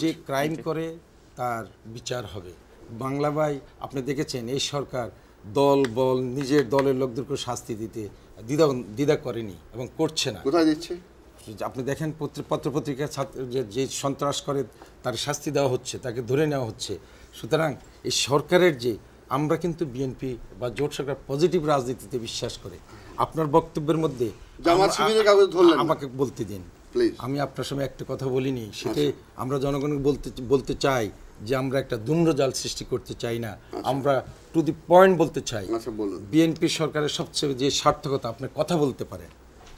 যে ক্রাইম করে তার বিচার হবে। বাংলা ভাই আপনি দেখেছেন এই সরকার দল বল নিজের দলের লোকদেরকে শাস্তি দিতে দ্বিধা করেনি এবং করছে না। কোথায় দিচ্ছে আপনি দেখেন পত্রপত্রিকা যে সন্ত্রাস করে তার শাস্তি দেওয়া হচ্ছে, তাকে ধরে নেওয়া হচ্ছে। সুতরাং এই সরকারের যে আমরা কিন্তু বিএনপি বা জোট সরকার পজিটিভ রাজনীতিতে বিশ্বাস করে। আপনার বক্তব্যের মধ্যে আমাকে বলতে দিন, আমি আপনার সময় একটা কথা বলিনি, সেটাই আমরা জনগণকে বলতে চাই যে আমরা একটা দুম্রজাল সৃষ্টি করতে চাই না, আমরা টু দি পয়েন্ট বলতে চাই। বিএনপি সরকারের সবচেয়ে যে সার্থকতা, আপনি কথা বলতে পারেন,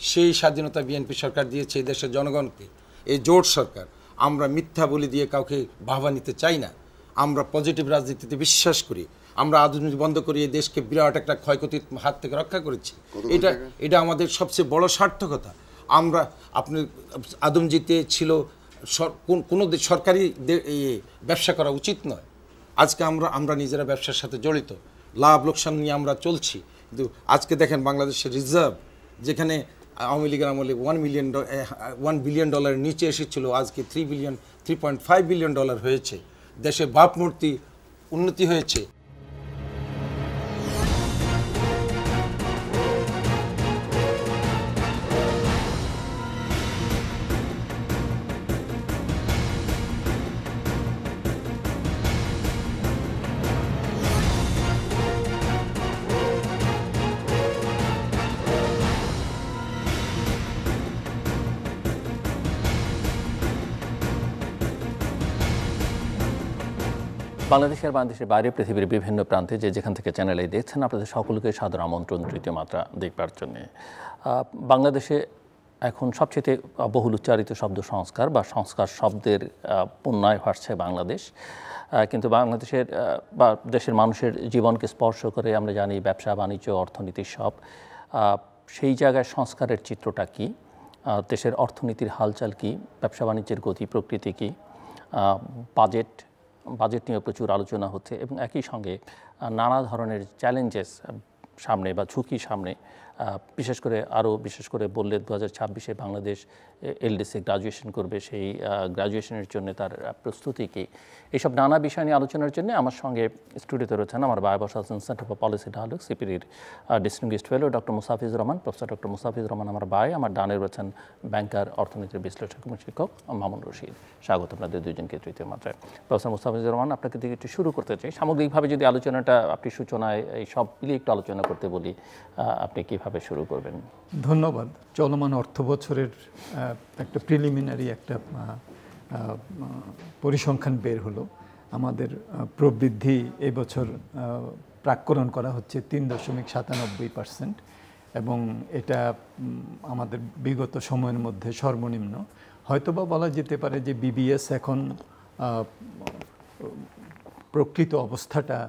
সেই স্বাধীনতা বিএনপি সরকার দিয়েছে এই দেশের জনগণকে। এই জোট সরকার আমরা মিথ্যা বলি দিয়ে কাউকে বাহবা নিতে চাই না, আমরা পজিটিভ রাজনীতিতে বিশ্বাস করি। আমরা আধুনিক বন্ধ করে এই দেশকে বিরাট একটা ক্ষয়ক্ষতির হাত থেকে রক্ষা করেছি। এটা আমাদের সবচেয়ে বড় সার্থকতা। আমরা আপনি আদমজিতে ছিল কোনো সরকারি ব্যবসা করা উচিত নয়। আজকে আমরা নিজেরা ব্যবসার সাথে জড়িত, লাভ লোকসান নিয়ে আমরা চলছি। কিন্তু আজকে দেখেন বাংলাদেশের রিজার্ভ যেখানে আওয়ামী লীগের আমলে $1 বিলিয়ন নিচে এসেছিল, আজকে $3.5 বিলিয়ন হয়েছে। দেশের ভাবমূর্তি উন্নতি হয়েছে। বাংলাদেশের বাইরে পৃথিবীর বিভিন্ন প্রান্তে যেখান থেকে চ্যানেলে দেখছেন, আপনাদের সকলকে সাদর আমন্ত্রণ তৃতীয় মাত্রা দেখবার জন্যে। বাংলাদেশে এখন সবচেয়ে বহুল উচ্চারিত শব্দ সংস্কার বা সংস্কার শব্দের পুনরায় ভাসছে বাংলাদেশ। কিন্তু বাংলাদেশের বা দেশের মানুষের জীবনকে স্পর্শ করে আমরা জানি ব্যবসা বাণিজ্য অর্থনীতি সব। সেই জায়গায় সংস্কারের চিত্রটা কী, দেশের অর্থনীতির হালচাল কী, ব্যবসা বাণিজ্যের গতি প্রকৃতি কী, বাজেট নিয়ে প্রচুর আলোচনা হচ্ছে এবং একই সঙ্গে নানা ধরনের চ্যালেঞ্জেস সামনে বা ঝুঁকি সামনে। বিশেষ করে বললে 2026-এ বাংলাদেশ এলডিসি গ্রাজুয়েশন করবে, সেই গ্রাজুয়েশনের জন্য তার প্রস্তুতি কী, এইসব নানা বিষয় নিয়ে আলোচনার জন্য আমার সঙ্গে স্টুডিওতে রয়েছেন আমার বাই বসা আছেন সেন্টার ফর পলিসি ডায়ালগ সিপিডির distinguished fellow doctor Mustafizur Rahman. Professor doctor Mustafizur Rahman আমার বাই, আমার ডানে রয়েছেন ব্যাংকার অর্থনীতির বিশ্লেষক এবং শিক্ষক মামুন রশিদ। স্বাগত আপনাদের দুইজনকে তৃতীয় মাত্রায়। প্রফেসর মুস্তাফিজুর রহমান, আপনাকে দিকে একটু শুরু করতে চাই। সামগ্রিকভাবে যদি আলোচনাটা আপনি সূচনায় এই সব মিলিয়ে একটু আলোচনা করতে বলি, আপনি কীভাবে শুরু করবেন? ধন্যবাদ। চলমান অর্থ বছরের একটা প্রিলিমিনারি একটা পরিসংখ্যান বের হলো। আমাদের প্রবৃদ্ধি এবছর প্রাক্কলন করা হচ্ছে 3.97%, এবং এটা আমাদের বিগত সময়ের মধ্যে সর্বনিম্ন। হয়তোবা বলা যেতে পারে যে বিবিএস এখন প্রকৃত অবস্থাটা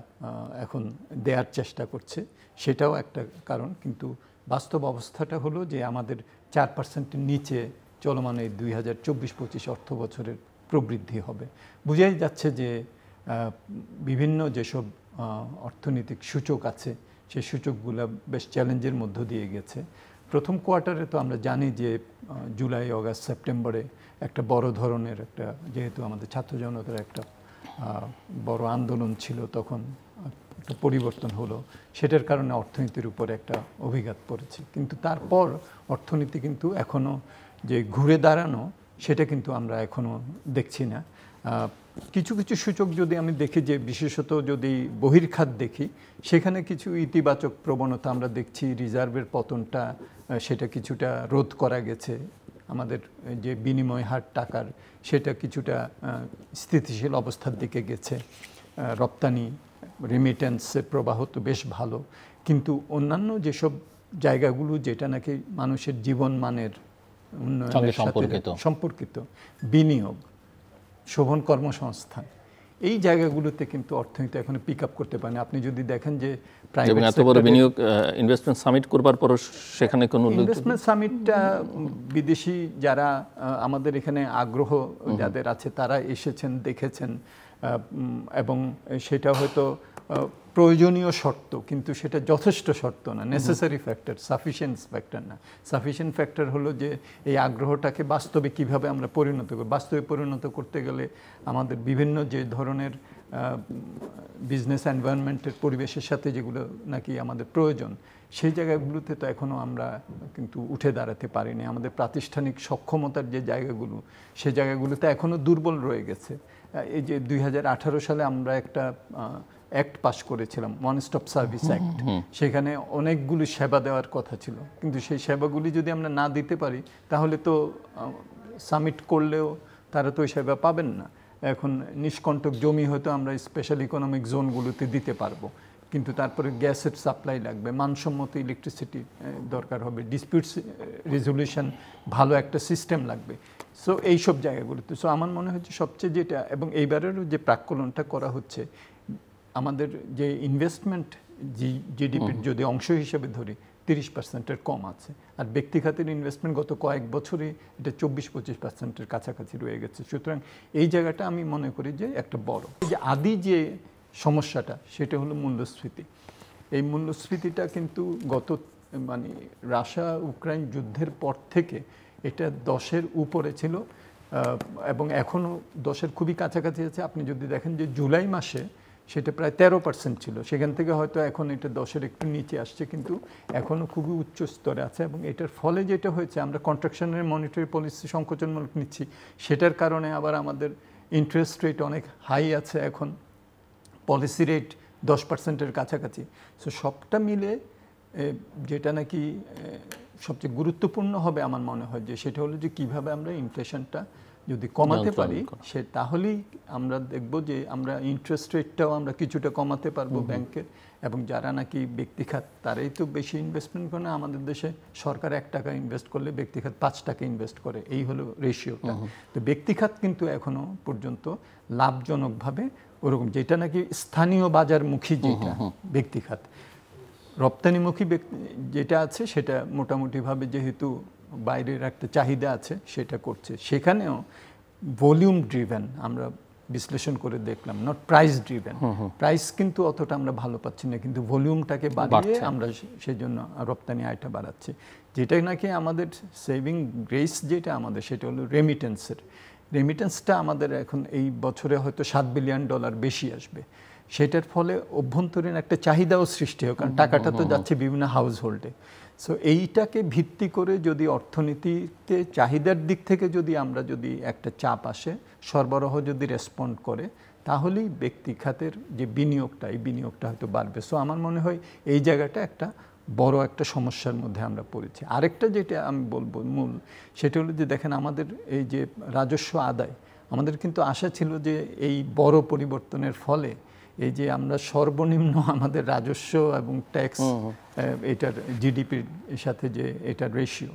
এখন দেওয়ার চেষ্টা করছে, সেটাও একটা কারণ। কিন্তু বাস্তব অবস্থাটা হলো যে আমাদের 4%-এর নিচে চলমান এই 2024-25 অর্থ বছরের প্রবৃদ্ধি হবে। বোঝাই যাচ্ছে যে বিভিন্ন যেসব অর্থনৈতিক সূচক আছে সেই সূচকগুলো বেশ চ্যালেঞ্জের মধ্য দিয়ে গেছে। প্রথম কোয়ার্টারে তো আমরা জানি যে জুলাই আগস্ট সেপ্টেম্বরে একটা বড় ধরনের একটা, যেহেতু আমাদের ছাত্র জনতার একটা বড় আন্দোলন ছিল, তখন একটা পরিবর্তন হলো, সেটার কারণে অর্থনীতির উপরে একটা অভিঘাত পড়েছে। কিন্তু তারপর অর্থনীতি কিন্তু এখনও যে ঘুরে দাঁড়ানো, সেটা কিন্তু আমরা এখনও দেখছি না। কিছু কিছু সূচক যদি আমি দেখি, যে বিশেষত যদি বহির্খাত দেখি, সেখানে কিছু ইতিবাচক প্রবণতা আমরা দেখছি। রিজার্ভের পতনটা সেটা কিছুটা রোধ করা গেছে, আমাদের যে বিনিময় হার টাকার সেটা কিছুটা স্থিতিশীল অবস্থার দিকে গেছে। রপ্তানি রেমিটেন্সের প্রবাহ তো বেশ ভালো, কিন্তু অন্যান্য যেসব জায়গাগুলো যেটা নাকি মানুষের জীবন মানের উন্নয়নের সাথে সম্পর্কিত, বিনিয়োগ, শোভন কর্মসংস্থান, এই জায়গাগুলোতে কিন্তু অর্থনীতি এখন পিক আপ করতে পারে না। আপনি যদি দেখেন যে এত বড় বিনিয়োগ ইনভেস্টমেন্ট সামিট করবার পর সেখানে কোনো ইনভেস্টমেন্ট সামিটটা বিদেশি যারা আমাদের এখানে আগ্রহ যাদের আছে তারা এসেছেন, দেখেছেন, এবং সেটা হয়তো প্রয়োজনীয় শর্ত, কিন্তু সেটা যথেষ্ট শর্ত না, নেসেসারি ফ্যাক্টর, সাফিসিয়েন্ট ফ্যাক্টর না। সাফিসিয়েন্ট ফ্যাক্টর হলো যে এই আগ্রহটাকে বাস্তবে কিভাবে আমরা পরিণত করি। বাস্তবে পরিণত করতে গেলে আমাদের বিভিন্ন যে ধরনের বিজনেস এনভায়রনমেন্টের পরিবেশের সাথে যেগুলো নাকি আমাদের প্রয়োজন, সেই জায়গাগুলোতে তো এখনও আমরা কিন্তু উঠে দাঁড়াতে পারিনি। আমাদের প্রাতিষ্ঠানিক সক্ষমতার যে জায়গাগুলো, সেই জায়গাগুলোতে এখনও দুর্বল রয়ে গেছে। এই যে 2018 সালে আমরা একটা অ্যাক্ট পাস করেছিলাম, ওয়ান স্টপ সার্ভিস অ্যাক্ট। সেখানে অনেকগুলি সেবা দেওয়ার কথা ছিল, কিন্তু সেই সেবাগুলি যদি আমরা না দিতে পারি তাহলে তো সামিট করলেও তারা তো ওই সেবা পাবেন না। এখন নিষ্কণ্টক জমি হয়তো আমরা স্পেশাল ইকোনমিক জোনগুলোতে দিতে পারবো, কিন্তু তারপরে গ্যাসের সাপ্লাই লাগবে, মানসম্মত ইলেকট্রিসিটি দরকার হবে, ডিসপিউটস রেজলিউশন ভালো একটা সিস্টেম লাগবে। সো এইসব জায়গাগুলোতে সো আমার মনে হচ্ছে সবচেয়ে যেটা, এবং এইবারেরও যে প্রাক্কলনটা করা হচ্ছে, আমাদের যে ইনভেস্টমেন্ট জিডিপির যদি অংশ হিসেবে ধরি 30%-এর কম আছে, আর ব্যক্তি খাতের ইনভেস্টমেন্ট গত কয়েক বছরে এটা 24-25%-এর কাছাকাছি রয়ে গেছে। সুতরাং এই জায়গাটা আমি মনে করি যে একটা বড় যে আদি যে সমস্যাটা, সেটা হলো মূল্যস্ফীতি। এই মূল্যস্ফীতিটা কিন্তু গত মানে রাশিয়া ইউক্রেন যুদ্ধের পর থেকে এটা 10-এর উপরে ছিল, এবং এখনও 10-এর খুবই কাছাকাছি আছে। আপনি যদি দেখেন যে জুলাই মাসে সেটা প্রায় 13% ছিল, সেখান থেকে হয়তো এখন এটা 10-এর একটু নিচে আসছে, কিন্তু এখনও খুবই উচ্চ স্তরে আছে। এবং এটার ফলে যেটা হয়েছে, আমরা কন্ট্রাকশনের মনিটারি পলিসি সংকোচনমূলক নিচ্ছি, সেটার কারণে আবার আমাদের ইন্টারেস্ট রেট অনেক হাই আছে, এখন পলিসি রেট 10%-এর কাছাকাছি। সো সবটা মিলে যেটা নাকি সবচেয়ে গুরুত্বপূর্ণ হবে আমার মনে হয় যে সেটা হলো যে কীভাবে আমরা ইনফ্লেশনটা যদি কমাতে পারি, সে তাহলেই আমরা দেখব যে আমরা ইন্টারেস্ট রেটটাও আমরা কিছুটা কমাতে পারবো ব্যাংকের, এবং যারা নাকি ব্যক্তিখাত তারাই তো বেশি ইনভেস্টমেন্ট করে না। আমাদের দেশে সরকার 1 টাকা ইনভেস্ট করলে ব্যক্তিখাত 5 টাকা ইনভেস্ট করে, এই হলো রেশিওটা। তো ব্যক্তিখাত কিন্তু এখনো পর্যন্ত লাভজনকভাবে ওরকম, যেটা নাকি স্থানীয় বাজারমুখী যেটা ব্যক্তিখাত, রপ্তানিমুখী যেটা আছে সেটা মোটামুটিভাবে যেহেতু বাইরের একটা চাহিদা আছে সেটা করছে। সেখানেও ভলিউম ড্রিভেন আমরা বিশ্লেষণ করে দেখলাম, নট প্রাইস ড্রিভেন। প্রাইস কিন্তু অতটা আমরা ভালো পাচ্ছি না, কিন্তু ভলিউমটাকে বাড়িয়ে আমরা সেই জন্য রপ্তানি আয়টা বাড়াচ্ছি। যেটা নাকি আমাদের সেভিং গ্রেস যেটা আমাদের, সেটা হলো রেমিটেন্সের। রেমিটেন্সটা আমাদের এখন এই বছরে হয়তো $7 বিলিয়ন বেশি আসবে। সেটার ফলে অভ্যন্তরীণ একটা চাহিদাও সৃষ্টি হয়, কারণ টাকাটা তো যাচ্ছে বিভিন্ন হাউস হোল্ডে। সো এইটাকে ভিত্তি করে যদি অর্থনীতিকে চাহিদার দিক থেকে যদি আমরা যদি একটা চাপ আসে, সরবরাহ যদি রেসপন্ড করে, তাহলেই ব্যক্তি খাতের যে বিনিয়োগটা, এই বিনিয়োগটা হয়তো বাড়বে। সো আমার মনে হয় এই জায়গাটা একটা বড় একটা সমস্যার মধ্যে আমরা পড়েছি। আরেকটা যেটা আমি বলবো মূল, সেটা হলো যে দেখেন আমাদের এই যে রাজস্ব আদায়, আমাদের কিন্তু আশা ছিল যে এই বড় পরিবর্তনের ফলে এই যে আমরা সর্বনিম্ন আমাদের রাজস্ব এবং ট্যাক্স এটার জিডিপির সাথে যে এটার রেশিও,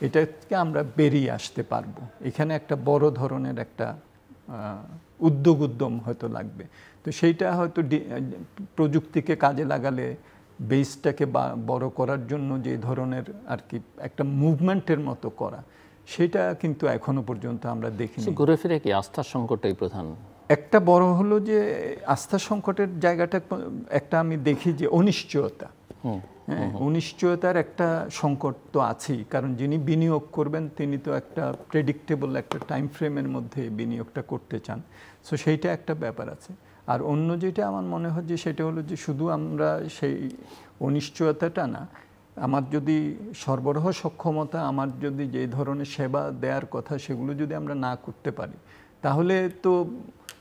এটাকে আমরা বেরিয়ে আসতে পারবো। এখানে একটা বড় ধরনের একটা উদ্যম হয়তো লাগবে। তো সেইটা হয়তো প্রযুক্তিকে কাজে লাগালে বেসটাকে বড় করার জন্য যে ধরনের আর কি একটা মুভমেন্টের মতো করা, সেটা কিন্তু এখনো পর্যন্ত আমরা দেখিনি। ঘুরে ফিরে কি আস্থার সংকটটাই প্রধান? একটা বড় হলো যে আস্থা সংকটের জায়গাটা একটা আমি দেখি যে অনিশ্চয়তা। হ্যাঁ, অনিশ্চয়তার একটা সংকট তো আছেই, কারণ যিনি বিনিয়োগ করবেন তিনি তো একটা প্রেডিক্টেবল একটা টাইম ফ্রেমের মধ্যে বিনিয়োগটা করতে চান। সো সেইটা একটা ব্যাপার আছে। আর অন্য যেটা আমার মনে হয় যে সেটা হলো যে শুধু আমরা সেই অনিশ্চয়তাটা না, আমার যদি সরবরাহ সক্ষমতা, আমার যদি যে ধরনের সেবা দেওয়ার কথা সেগুলো যদি আমরা না করতে পারি, তাহলে তো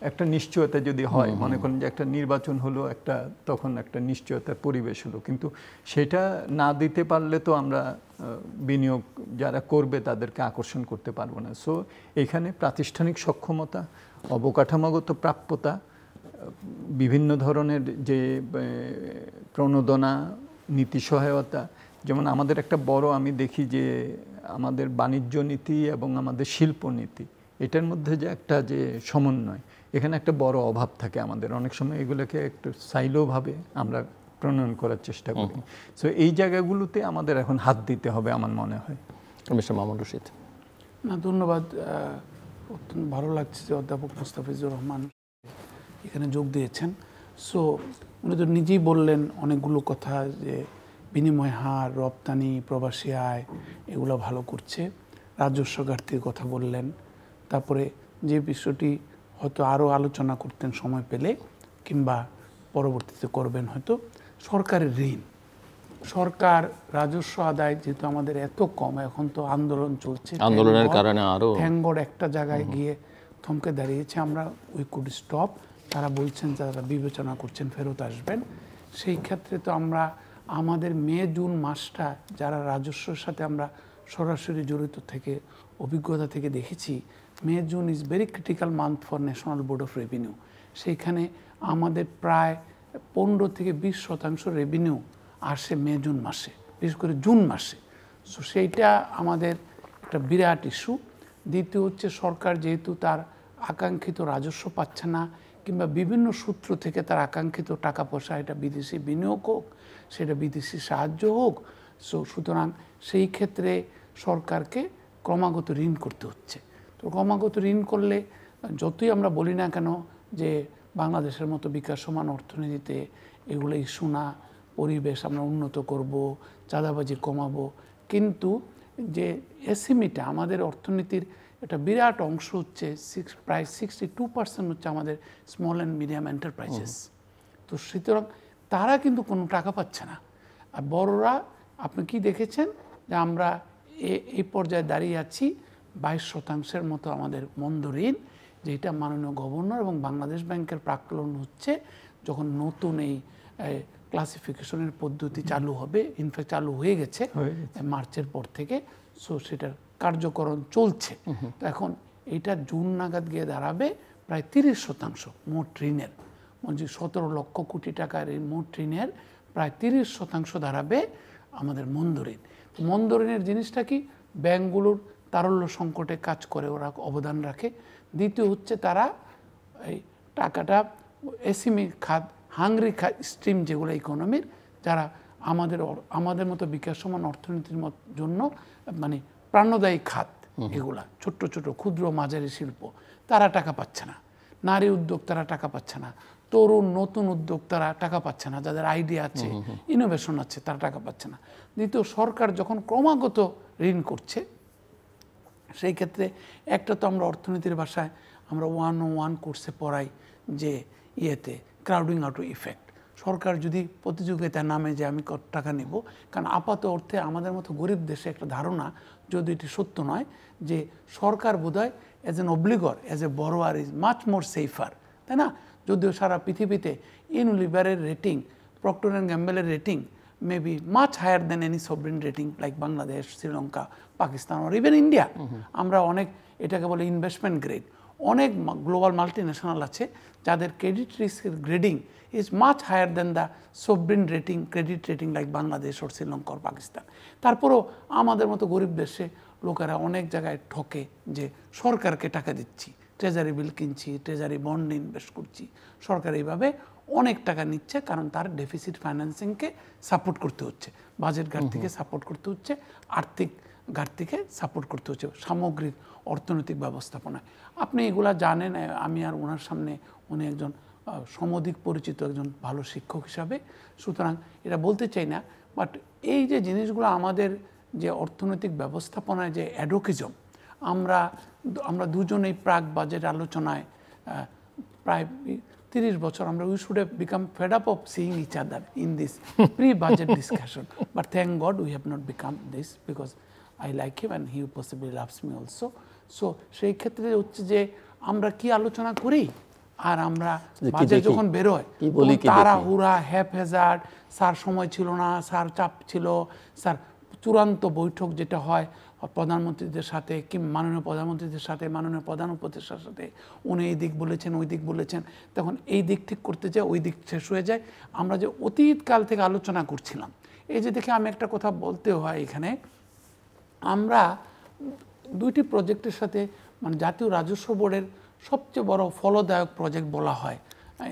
একটা নিশ্চয়তা যদি হয়, মনে করেন যে একটা নির্বাচন হলো, একটা তখন একটা নিশ্চয়তার পরিবেশ হলো, কিন্তু সেটা না দিতে পারলে তো আমরা বিনিয়োগ যারা করবে তাদেরকে আকর্ষণ করতে পারবো না। সো এখানে প্রাতিষ্ঠানিক সক্ষমতা, অবকাঠামোগত প্রাপ্যতা, বিভিন্ন ধরনের যে প্রণোদনা, নীতি সহায়তা, যেমন আমাদের একটা বড় আমি দেখি যে আমাদের বাণিজ্য নীতি এবং আমাদের শিল্প নীতি, এটার মধ্যে যে একটা যে সমন্বয়, এখানে একটা বড় অভাব থাকে আমাদের। অনেক সময় এগুলোকে একটু সাইলোভাবে আমরা প্রণয়ন করার চেষ্টা করি। সো এই জায়গাগুলোতে আমাদের এখন হাত দিতে হবে আমার মনে হয়। মিস্টার মামুন রশিদ। না, ধন্যবাদ। অত্যন্ত ভালো লাগছে যে অধ্যাপক মোস্তাফিজুর রহমান এখানে যোগ দিয়েছেন। সো উনি তো নিজেই বললেন অনেকগুলো কথা যে বিনিময় হার, রপ্তানি, প্রবাসী আয় এগুলো ভালো করছে, রাজস্ব ঘাটতির কথা বললেন। তারপরে যে বিষয়টি হয়তো আরও আলোচনা করতেন সময় পেলে কিংবা পরবর্তীতে করবেন হয়তো, সরকারের ঋণ। সরকার রাজস্ব আদায় যেহেতু আমাদের এত কম, এখন তো আন্দোলন চলছে, আন্দোলনের কারণে আরো থ্যাঙ্ক গড একটা জায়গায় গিয়ে থমকে দাঁড়িয়েছে, আমরা উই কুড স্টপ। তারা বলছেন যারা বিবেচনা করছেন ফেরত আসবেন। সেই ক্ষেত্রে তো আমরা আমাদের মে জুন মাসটা যারা রাজস্বের সাথে আমরা সরাসরি জড়িত থেকে অভিজ্ঞতা থেকে দেখেছি, May June is very critical month for national board of revenue. সেইখানে আমাদের প্রায় 15 থেকে 20% রেভিনিউ আসে মে জুন মাসে, বিশেষ করে জুন মাসে। সো সেইটা আমাদের একটা বিরাট ইস্যু। দ্বিতীয় হচ্ছে সরকার যেহেতু তার আকাঙ্ক্ষিত রাজস্ব পাচ্ছে না কিংবা বিভিন্ন সূত্র থেকে তার আকাঙ্ক্ষিত টাকা পয়সা, এটা বিদেশি বিনিয়োগ হোক, সেটা বিদেশি সাহায্য হোক, সুতরাং সেই ক্ষেত্রে সরকারকে ক্রমাগত ঋণ করতে হচ্ছে। তো ক্রমাগত ঋণ করলে যতই আমরা বলি না কেন যে বাংলাদেশের মতো বিকাশমান অর্থনীতিতে এগুলো ইস্যু না, পরিবেশ আমরা উন্নত করব, চাঁদাবাজি কমাবো, কিন্তু যে এসএমইটা আমাদের অর্থনীতির একটা বিরাট অংশ হচ্ছে, প্রায় 62% হচ্ছে আমাদের স্মল অ্যান্ড মিডিয়াম এন্টারপ্রাইজেস। তো সুতরাং তারা কিন্তু কোনো টাকা পাচ্ছে না। আর বড়রা আপনি কি দেখেছেন যে আমরা এই পর্যায়ে দাঁড়িয়ে আছি 22% মতো আমাদের মন্দ ঋণ, যেটা মাননীয় গভর্নর এবং বাংলাদেশ ব্যাংকের প্রাক্কলন হচ্ছে যখন নতুন এই ক্লাসিফিকেশনের পদ্ধতি চালু হবে, ইনফ্যাক্ট চালু হয়ে গেছে মার্চের পর থেকে। সো সেটার কার্যকরণ চলছে। তো এখন এটা জুন নাগাদ গিয়ে দাঁড়াবে প্রায় 30% মোট ঋণের, মানে 17 লক্ষ কোটি টাকার এই মোট ঋণের প্রায় 30% দাঁড়াবে আমাদের মন্দ ঋণ। মন্দ ঋণের জিনিসটা কি, ব্যাংকগুলোর তারল্য সংকটে কাজ করে, ওরা অবদান রাখে। দ্বিতীয় হচ্ছে তারা এই টাকাটা এসএমই খাত, হাংরি স্ট্রিম যেগুলো ইকোনমির, যারা আমাদের মতো বিকাশমান অর্থনীতির জন্য মানে প্রাণদায়ী খাত, এগুলা ছোট্ট ছোট ক্ষুদ্র মাঝারি শিল্প, তারা টাকা পাচ্ছে না। নারী উদ্যোক্তারা টাকা পাচ্ছে না। তরুণ নতুন উদ্যোক্তারা টাকা পাচ্ছে না, যাদের আইডিয়া আছে, ইনোভেশন আছে, তারা টাকা পাচ্ছে না। দ্বিতীয়, সরকার যখন ক্রমাগত ঋণ করছে, সেই ক্ষেত্রে একটা তো আমরা অর্থনীতির ভাষায় আমরা 101 কোর্সে পড়াই যে ইয়েতে ক্রাউডিং আউট ইফেক্ট। সরকার যদি প্রতিযোগিতার নামে যে আমি কত টাকা নেব, কারণ আপাত অর্থে আমাদের মতো গরিব দেশে একটা ধারণা, যদি এটি সত্য নয়, যে সরকার বোধহয় as an obligor, as a borrower is much more safer, তাই না? যদিও সারা পৃথিবীতে ইউনিলিভারের রেটিং, প্রক্টর অ্যান্ড গ্যাম্বেলের rating may be much higher than any sovereign rating like Bangladesh, Sri Lanka, Pakistan or even India. আমরা অনেক এটাকে বলে ইনভেস্টমেন্ট গ্রেড। অনেক গ্লোবাল মাল্টিন্যাশনাল আছে যাদের ক্রেডিট রিস্কের grading is much higher than the sovereign rating, credit rating like Bangladesh or Sri Lanka or Pakistan. তারপরেও আমাদের মতো গরিব দেশে লোকেরা অনেক জায়গায় ঠকে যে সরকারকে টাকা দিচ্ছি, ট্রেজারি বিল কিনছি, ট্রেজারি বন্ড ইনভেস্ট করছি, সরকার এইভাবে অনেক টাকা নিচ্ছে, কারণ তার ডেফিসিট ফাইন্যান্সিংকে সাপোর্ট করতে হচ্ছে, বাজেট ঘাটতিকে সাপোর্ট করতে হচ্ছে, আর্থিক ঘাটতিকে সাপোর্ট করতে হচ্ছে সামগ্রিক অর্থনৈতিক ব্যবস্থাপনায়। আপনি এগুলা জানেন, আমি আর ওনার সামনে, উনি একজন সমধিক পরিচিত একজন ভালো শিক্ষক হিসাবে, সুতরাং এটা বলতে চাই না। বাট এই যে জিনিসগুলো আমাদের যে অর্থনৈতিক ব্যবস্থাপনায় যে অ্যাডোকিজম, আমরা দুজনেই প্রাক বাজেট আলোচনায় প্রায় 30 বছর আমরা we should have become fed up of seeing each other in this pre budget discussion, but thank God we have not become this, because I like him and he possibly loves me also. So সেই ক্ষেত্রে হচ্ছে যে আমরা কি আলোচনা করি, আর আমরা budget যখন বেরোয় তারা হুরা হ্যাপহেজার্ড, স্যার সময় ছিল না, স্যার চাপ ছিল, স্যার চূড়ান্ত বৈঠক যেটা হয় প্রধানমন্ত্রীদের সাথে কি মাননীয় প্রধানমন্ত্রীদের সাথে, মাননীয় প্রধান উপদেষ্টার সাথে, উনি এই দিক বলেছেন, ওই দিক বলেছেন, তখন এই দিক ঠিক করতে যায়, ওই দিক শেষ হয়ে যায়। আমরা যে অতীতকাল থেকে আলোচনা করছিলাম, এই যে দেখে আমি একটা কথা বলতে হয় এখানে, আমরা দুইটি প্রজেক্টের সাথে, মানে জাতীয় রাজস্ব বোর্ডের সবচেয়ে বড় ফলদায়ক প্রজেক্ট বলা হয়,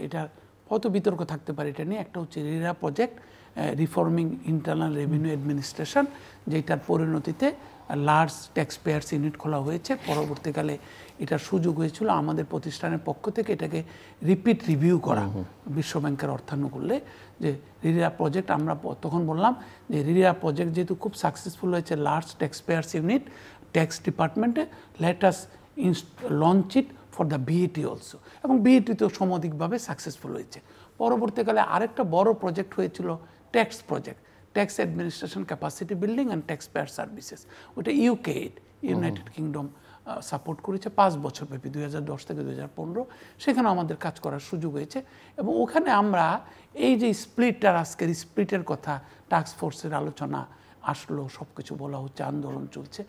এটা হয়তো বিতর্ক থাকতে পারে এটা নিয়ে, একটা হচ্ছে RIRA project, reforming internal revenue administration, যেটার পরিণতিতে লার্জ ট্যাক্স পেয়ার্স ইউনিট খোলা হয়েছে। পরবর্তীকালে এটার সুযোগ হয়েছিল আমাদের প্রতিষ্ঠানের পক্ষ থেকে এটাকে রিপিট রিভিউ করা বিশ্বব্যাংকের অর্থানুকূল্যে, যে রিরা প্রজেক্ট আমরা তখন বললাম যে রিরা প্রজেক্ট যেহেতু খুব সাকসেসফুল হয়েছে large tax payers unit tax ডিপার্টমেন্টে, let us launch it for the BET also, এবং বিইটি তো সমধিকভাবে সাকসেসফুল হয়েছে। পরবর্তীকালে আরেকটা বড় প্রজেক্ট হয়েছিল tax project, tax administration capacity building and tax payer services, ওটা ইউকে ইউনাইটেড কিংডম সাপোর্ট করেছে 5 বছর ব্যাপী 2010 থেকে 2015। সেখানে আমাদের কাজ করার সুযোগ হয়েছে এবং ওখানে আমরা এই যে স্প্লিটার আজকের স্প্লিটের কথা টাস্ক ফোর্সের আলোচনা আসলো, সব কিছু বলা হচ্ছে, আন্দোলন চলছে,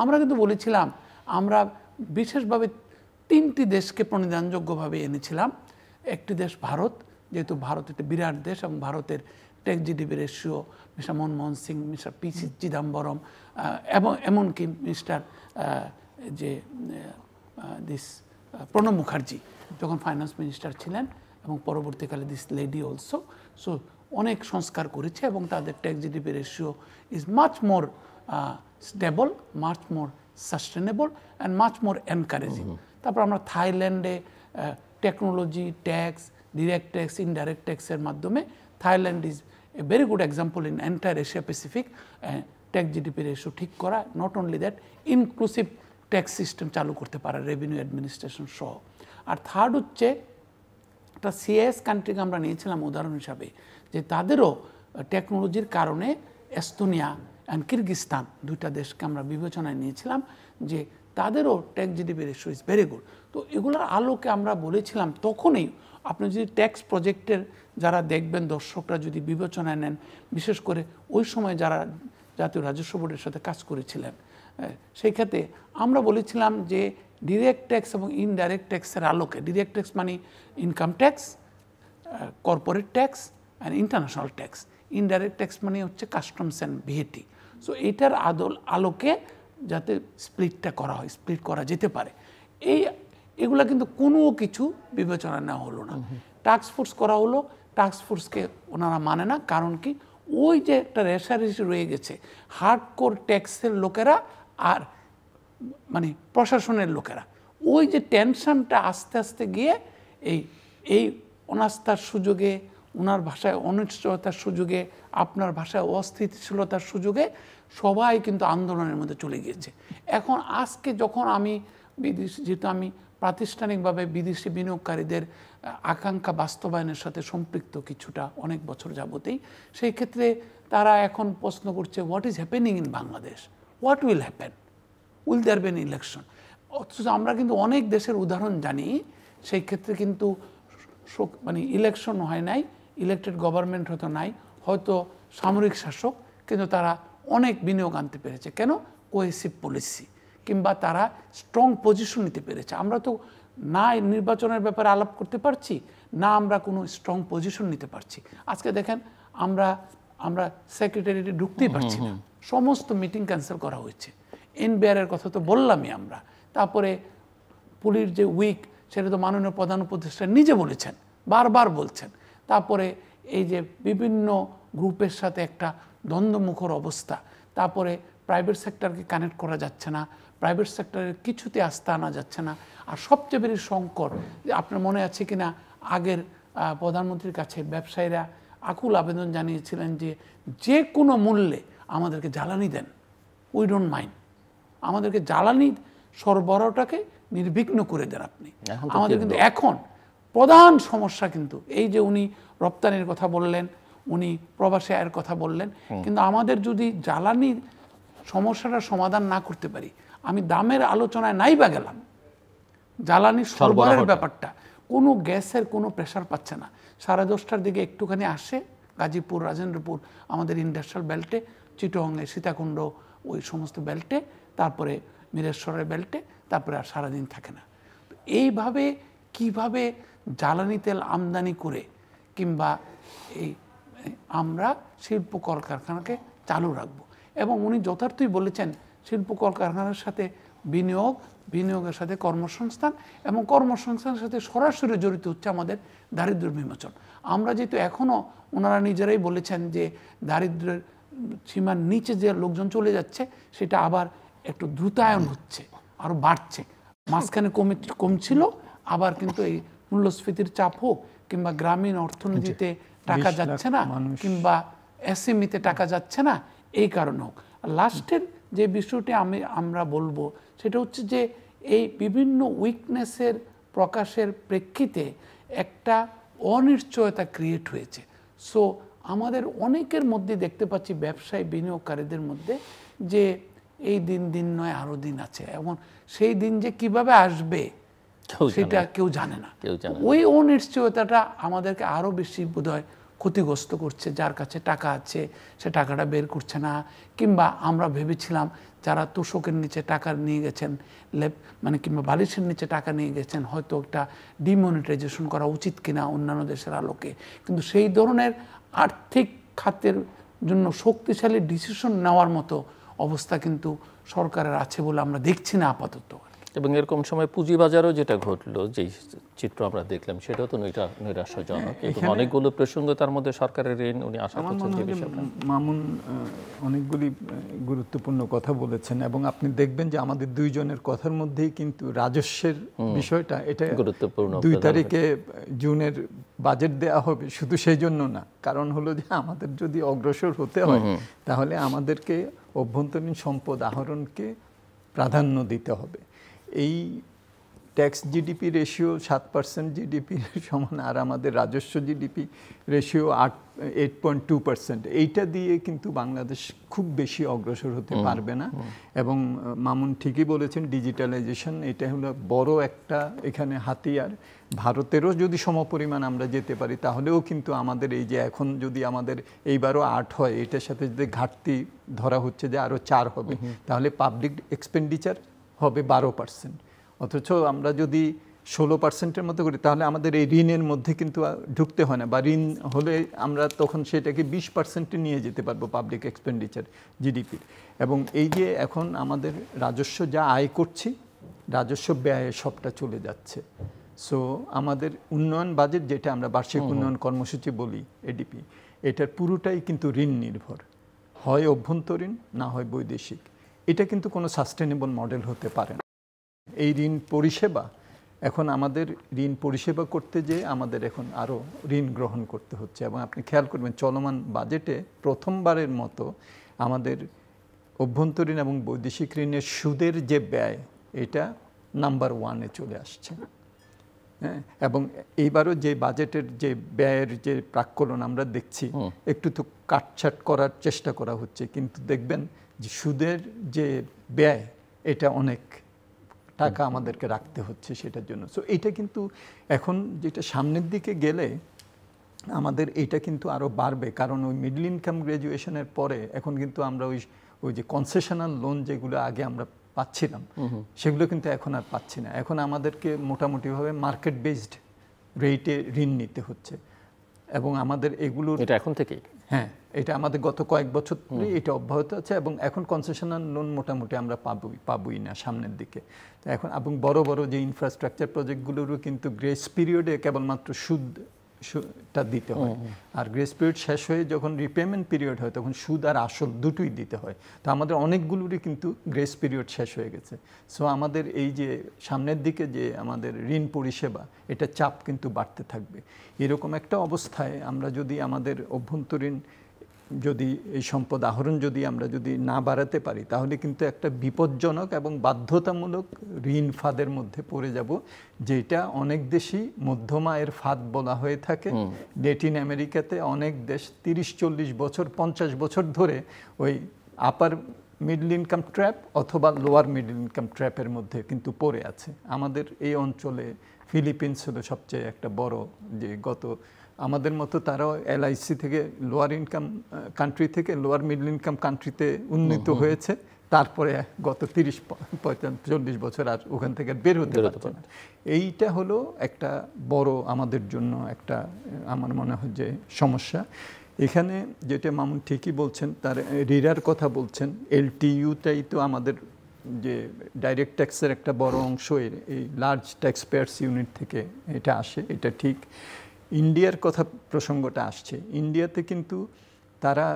আমরা কিন্তু বলেছিলাম আমরা বিশেষভাবে 3টি দেশকে প্রণিধানযোগ্যভাবে এনেছিলাম। একটি দেশ ভারত, যেহেতু ভারত একটা বিরাট দেশ এবং ভারতের tax GDP ratio mister Manmohan Singh, mister P Chidambaram এবং এমনকি মিস্টার যে প্রণব মুখার্জি যখন ফাইন্যান্স মিনিস্টার ছিলেন এবং পরবর্তীকালে দিস লেডি অলসো, সো অনেক সংস্কার করেছে এবং তাদের tax GDP ratio is much more stable, much more sustainable and much more encouraging. তারপর আমরা থাইল্যান্ডে technology, tax, direct tax, indirect ট্যাক্সের মাধ্যমে Thailand is a very good example in entire Asia Pacific tax GDP ratio ঠিক করা, not only that inclusive tax system চালু করতে পারে রেভিনিউ অ্যাডমিনিস্ট্রেশন সহ। আর থার্ড হচ্ছে একটা সিএস কান্ট্রিকে আমরা নিয়েছিলাম উদাহরণ হিসাবে, যে তাদেরও টেকনোলজির কারণে এস্তোনিয়া অ্যান্ড কিরগিস্তান 2টা দেশকে আমরা বিবেচনায় নিয়েছিলাম যে তাদেরও tax GDP ratio is very good. তো এগুলোর আলোকে আমরা বলেছিলাম তখনই, আপনি যদি ট্যাক্স প্রজেক্টের যারা দেখবেন দর্শকরা যদি বিবেচনায় নেন, বিশেষ করে ওই সময় যারা জাতীয় রাজস্ব বোর্ডের সাথে কাজ করেছিলেন, সেই ক্ষেত্রে আমরা বলেছিলাম যে ডিরেক্ট ট্যাক্স এবং ইনডাইরেক্ট ট্যাক্সের আলোকে, ডিরেক্ট ট্যাক্স মানে income tax, corporate tax and international tax, indirect tax মানে হচ্ছে কাস্টমস অ্যান্ড ভিএটি। সো এটার আলোকে যাতে স্প্লিটটা করা হয়, স্প্লিট করা যেতে পারে, এগুলা কিন্তু কোনো কিছু বিবেচনা নেওয়া হলো না। টাস্ক ফোর্স করা হলো, টাস্ক ফোর্সকে ওনারা মানে না, কারণ কি ওই যে একটা রেশারেশি রয়ে গেছে হার্ডকোর ট্যাক্সের লোকেরা আর মানে প্রশাসনের লোকেরা, ওই যে টেনশনটা আস্তে আস্তে গিয়ে এই অনাস্থার সুযোগে, ওনার ভাষায় অনিশ্চয়তার সুযোগে, আপনার ভাষায় অস্থিতিশীলতার সুযোগে সবাই কিন্তু আন্দোলনের মধ্যে চলে গিয়েছে। এখন আজকে যখন আমি যেহেতু আমি প্রাতিষ্ঠানিকভাবে বিদেশি বিনিয়োগকারীদের আকাঙ্ক্ষা বাস্তবায়নের সাথে সম্পৃক্ত কিছুটা অনেক বছর যাবতেই, সেই ক্ষেত্রে তারা এখন প্রশ্ন করছে what is happening in Bangladesh, what will happen, will there be an election. অথচ আমরা কিন্তু অনেক দেশের উদাহরণ জানি, সেই ক্ষেত্রে কিন্তু মানে ইলেকশন হয় নাই, ইলেক্টেড গভর্নমেন্ট হয়তো নাই, হয়তো সামরিক শাসক, কিন্তু তারা অনেক বিনিয়োগ আনতে পেরেছে। কেন? কোহেসিভ পলিসি, কিংবা তারা স্ট্রং পজিশন নিতে পেরেছে। আমরা তো না নির্বাচনের ব্যাপারে আলাপ করতে পারছি, না আমরা কোনো স্ট্রং পজিশন নিতে পারছি। আজকে দেখেন আমরা সেক্রেটারিয়েটে ঢুকতেই পারছি না, সমস্ত মিটিং ক্যান্সেল করা হয়েছে। এনবিআরের কথা তো বললামই আমরা, তারপরে পুলিশ যে উইক, সেটা তো মাননীয় প্রধান উপদেষ্টা নিজে বলেছেন, বারবার বলছেন। তারপরে এই যে বিভিন্ন গ্রুপের সাথে একটা দ্বন্দ্বমুখর অবস্থা, তারপরে প্রাইভেট সেক্টরকে কানেক্ট করা যাচ্ছে না, প্রাইভেট সেক্টরের কিছুতে আস্থা আনা যাচ্ছে না। আর সবচেয়ে বেশি সংকট, আপনার মনে আছে কিনা আগের প্রধানমন্ত্রীর কাছে ব্যবসায়ীরা আকুল আবেদন জানিয়েছিলেন যে কোনো মূল্যে আমাদেরকে জ্বালানি দেন, উই ডোন্ট মাইন্ড, আমাদেরকে জ্বালানি সরবরাহটাকে নির্বিঘ্ন করে দেন আপনি। আমাদের কিন্তু এখন প্রধান সমস্যা কিন্তু এই যে উনি রপ্তানির কথা বললেন, উনি প্রবাসী আয়ের কথা বললেন, কিন্তু আমাদের যদি জ্বালানির সমস্যাটা সমাধান না করতে পারি, আমি দামের আলোচনায় নাই বা গেলাম, জ্বালানি সরবরাহের ব্যাপারটা, কোনো গ্যাসের কোনো প্রেশার পাচ্ছে না। 10:30টার দিকে একটুখানি আসে গাজীপুর, রাজেন্দ্রপুর, আমাদের ইন্ডাস্ট্রিয়াল বেল্টে, চিটংয়ে, সীতাকুণ্ড, ওই সমস্ত বেল্টে, তারপরে মিরেশ্বরের বেল্টে, তারপরে আর সারাদিন থাকে না। এইভাবে কিভাবে জ্বালানি তেল আমদানি করে কিংবা আমরা শিল্প কলকারখানাকে চালু রাখবো। এবং উনি যথার্থই বলেছেন শিল্প কলকারখানার সাথে বিনিয়োগের সাথে কর্মসংস্থান, এবং কর্মসংস্থানের সাথে সরাসরি জড়িত হচ্ছে আমাদের দারিদ্র্য বিমোচন। আমরা যেহেতু এখনও, ওনারা নিজেরাই বলেছেন যে দারিদ্র্যের সীমার নিচে যে লোকজন চলে যাচ্ছে, সেটা আবার একটু দ্রুতায়ন হচ্ছে, আরো বাড়ছে। মাঝখানে কমছিল, আবার কিন্তু এই মূল্যস্ফীতির চাপ হোক কিংবা গ্রামীণ অর্থনীতিতে টাকা যাচ্ছে না, কিংবা এসএমইতে টাকা যাচ্ছে না, এই কারণে হোক। লাস্টের যে বিষয়টি আমরা বলবো সেটা হচ্ছে যে এই বিভিন্ন উইকনেসের প্রকাশের প্রেক্ষিতে একটা অনিশ্চয়তা ক্রিয়েট হয়েছে। সো আমাদের অনেকের মধ্যে দেখতে পাচ্ছি, ব্যবসায়ী বিনিয়োগকারীদের মধ্যে, যে এই দিন নয় আরো দিন আছে, এবং সেই দিন যে কিভাবে আসবে সেটা কেউ জানে না। ওই অনিশ্চয়তাটা আমাদেরকে আরো বেশি বোধহয় ক্ষতিগ্রস্ত করছে। যার কাছে টাকা আছে সে টাকাটা বের করছে না, কিংবা আমরা ভেবেছিলাম যারা তোষকের নিচে টাকা নিয়ে গেছেন, মানে কিংবা বালিশের নিচে টাকা নিয়ে গেছেন, হয়তো একটা ডিমনিটাইজেশন করা উচিত কিনা অন্যান্য দেশের আলোকে, কিন্তু সেই ধরনের আর্থিক খাতের জন্য শক্তিশালী ডিসিশন নেওয়ার মতো অবস্থা কিন্তু সরকারের আছে বলে আমরা দেখছি না আপাতত। এবং এরকম সময় পুঁজিবাজারও যেটা ঘটলো, যে চিত্র আমরা দেখলাম, সেটাও তো নৈরাশ্যজনক। অনেকগুলো প্রসঙ্গ তার মধ্যে সরকারের ঋণ উনি আশা করছেন যে বিষয়টা। মামুন অনেকগুলি গুরুত্বপূর্ণ কথা বলেছেন, এবং আপনি দেখবেন যে আমাদের দুইজনের কথার মধ্যেই কিন্তু রাজস্বের বিষয়টা, এটা গুরুত্বপূর্ণ। 2 তারিখে জুনের বাজেট দেওয়া হবে শুধু সেই জন্য না, কারণ হলো যে আমাদের যদি অগ্রসর হতে হয় তাহলে আমাদেরকে অভ্যন্তরীণ সম্পদ আহরণকে প্রাধান্য দিতে হবে। এই ট্যাক্স জিডিপি রেশিও 7% জিডিপির সমান, আর আমাদের রাজস্ব জিডিপি রেশিও 8.2%। এইটা দিয়ে কিন্তু বাংলাদেশ খুব বেশি অগ্রসর হতে পারবে না। এবং মামুন ঠিকই বলেছেন, ডিজিটালাইজেশন এটা হলো বড় একটা এখানে হাতিয়ার। ভারতেরও যদি সমপরিমাণ আমরা যেতে পারি তাহলেও কিন্তু আমাদের এই যে এখন যদি আমাদের এইবারও 8 হয়, এটার সাথে যদি ঘাটতি ধরা হচ্ছে যে আরও 4 হবে, তাহলে পাবলিক এক্সপেন্ডিচার হবে 12%। অথচ আমরা যদি 16%-এর মতো করি তাহলে আমাদের এই ঋণের মধ্যে কিন্তু ঢুকতে হয় না, বা ঋণ হলে আমরা তখন সেটাকে 20%-এ নিয়ে যেতে পারবো পাবলিক এক্সপেন্ডিচার জিডিপির। এবং এই যে এখন আমাদের রাজস্ব যা আয় করছি, রাজস্ব ব্যয়ে সবটা চলে যাচ্ছে। সো আমাদের উন্নয়ন বাজেট, যেটা আমরা বার্ষিক উন্নয়ন কর্মসূচি বলি এডিপি, এটার পুরোটাই কিন্তু ঋণ নির্ভর, হয় অভ্যন্তরীণ না হয় বৈদেশিক। এটা কিন্তু কোনো সাস্টেনেবল মডেল হতে পারে না। এই ঋণ পরিষেবা, এখন আমাদের ঋণ পরিষেবা করতে যেয়ে আমাদের এখন আরও ঋণ গ্রহণ করতে হচ্ছে। এবং আপনি খেয়াল করবেন চলমান বাজেটে প্রথমবারের মতো আমাদের অভ্যন্তরীণ এবং বৈদেশিক ঋণের সুদের যে ব্যয়, এটা নাম্বার 1-এ চলে আসছে। হ্যাঁ, এবং এইবারও যে বাজেটের যে ব্যয়ের যে প্রাক্কলন আমরা দেখছি, একটু তো কাটছাট করার চেষ্টা করা হচ্ছে, কিন্তু দেখবেন যে সুদের যে ব্যয়, এটা অনেক টাকা আমাদেরকে রাখতে হচ্ছে সেটার জন্য। সো এটা কিন্তু এখন যেটা সামনের দিকে গেলে আমাদের এটা কিন্তু আরও বাড়বে, কারণ ওই মিডল ইনকাম গ্র্যাজুয়েশনের পরে এখন কিন্তু আমরা ওই যে কনসেশনাল লোন যেগুলো আগে আমরা পাচ্ছিলাম, সেগুলো কিন্তু এখন আর পাচ্ছি না। এখন আমাদেরকে মোটামুটিভাবে মার্কেট বেসড রেটে ঋণ নিতে হচ্ছে, এবং আমাদের এগুলো এটা এখন থেকেই, হ্যাঁ, এটা আমাদের গত কয়েক বছর ধরে এটা অব্যাহত আছে। এবং এখন কনসেশনাল লোন মোটামুটি আমরা পাবই না সামনের দিকে। তো এখন এবং বড় বড় যে ইনফ্রাস্ট্রাকচার প্রজেক্টগুলোরও কিন্তু গ্রেস পিরিয়ডে কেবলমাত্র সুদটা দিতে হয়, আর গ্রেস পিরিয়ড শেষ হয়ে যখন রিপেমেন্ট পিরিয়ড হয় তখন সুদ আর আসল দুটোই দিতে হয়। তো আমাদের অনেকগুলোরই কিন্তু গ্রেস পিরিয়ড শেষ হয়ে গেছে। সো আমাদের এই যে সামনের দিকে যে আমাদের ঋণ পরিষেবা, এটা চাপ কিন্তু বাড়তে থাকবে। এরকম একটা অবস্থায় আমরা যদি আমাদের অভ্যন্তরীণ যদি এই সম্পদ আহরণ আমরা যদি না বাড়াতে পারি, তাহলে কিন্তু একটা বিপজ্জনক এবং বাধ্যতামূলক ঋণ ফাঁদের মধ্যে পড়ে যাব, যেটা অনেক দেশই মধ্যম আয়ের ফাঁদ বলা হয়ে থাকে। ল্যাটিন আমেরিকাতে অনেক দেশ 30-40 বছর 50 বছর ধরে ওই আপার মিডল ইনকাম ট্র্যাপ অথবা লোয়ার মিডল ইনকাম ট্র্যাপের মধ্যে কিন্তু পড়ে আছে। আমাদের এই অঞ্চলে ফিলিপিন্স হলো সবচেয়ে একটা বড়, যে আমাদের মতো তারাও এলআইসি থেকে লোয়ার ইনকাম কান্ট্রি থেকে লোয়ার মিডল ইনকাম কান্ট্রিতে উন্নীত হয়েছে, তারপরে গত 30-40 বছর আর ওখান থেকে বের হতে পারছে না। এইটা হলো একটা বড় আমাদের জন্য একটা, আমার মনে হয় যে সমস্যা। এখানে যেটা মামুন ঠিকই বলছেন, তার রিরার কথা বলছেন, এলটিইউটাই তো আমাদের যে ডাইরেক্ট ট্যাক্সের একটা বড় অংশ এই লার্জ ট্যাক্স পেয়ার্স ইউনিট থেকে এটা আসে, এটা ঠিক। ইন্ডিয়ার কথা প্রসঙ্গটা আসছে, ইন্ডিয়াতে কিন্তু তারা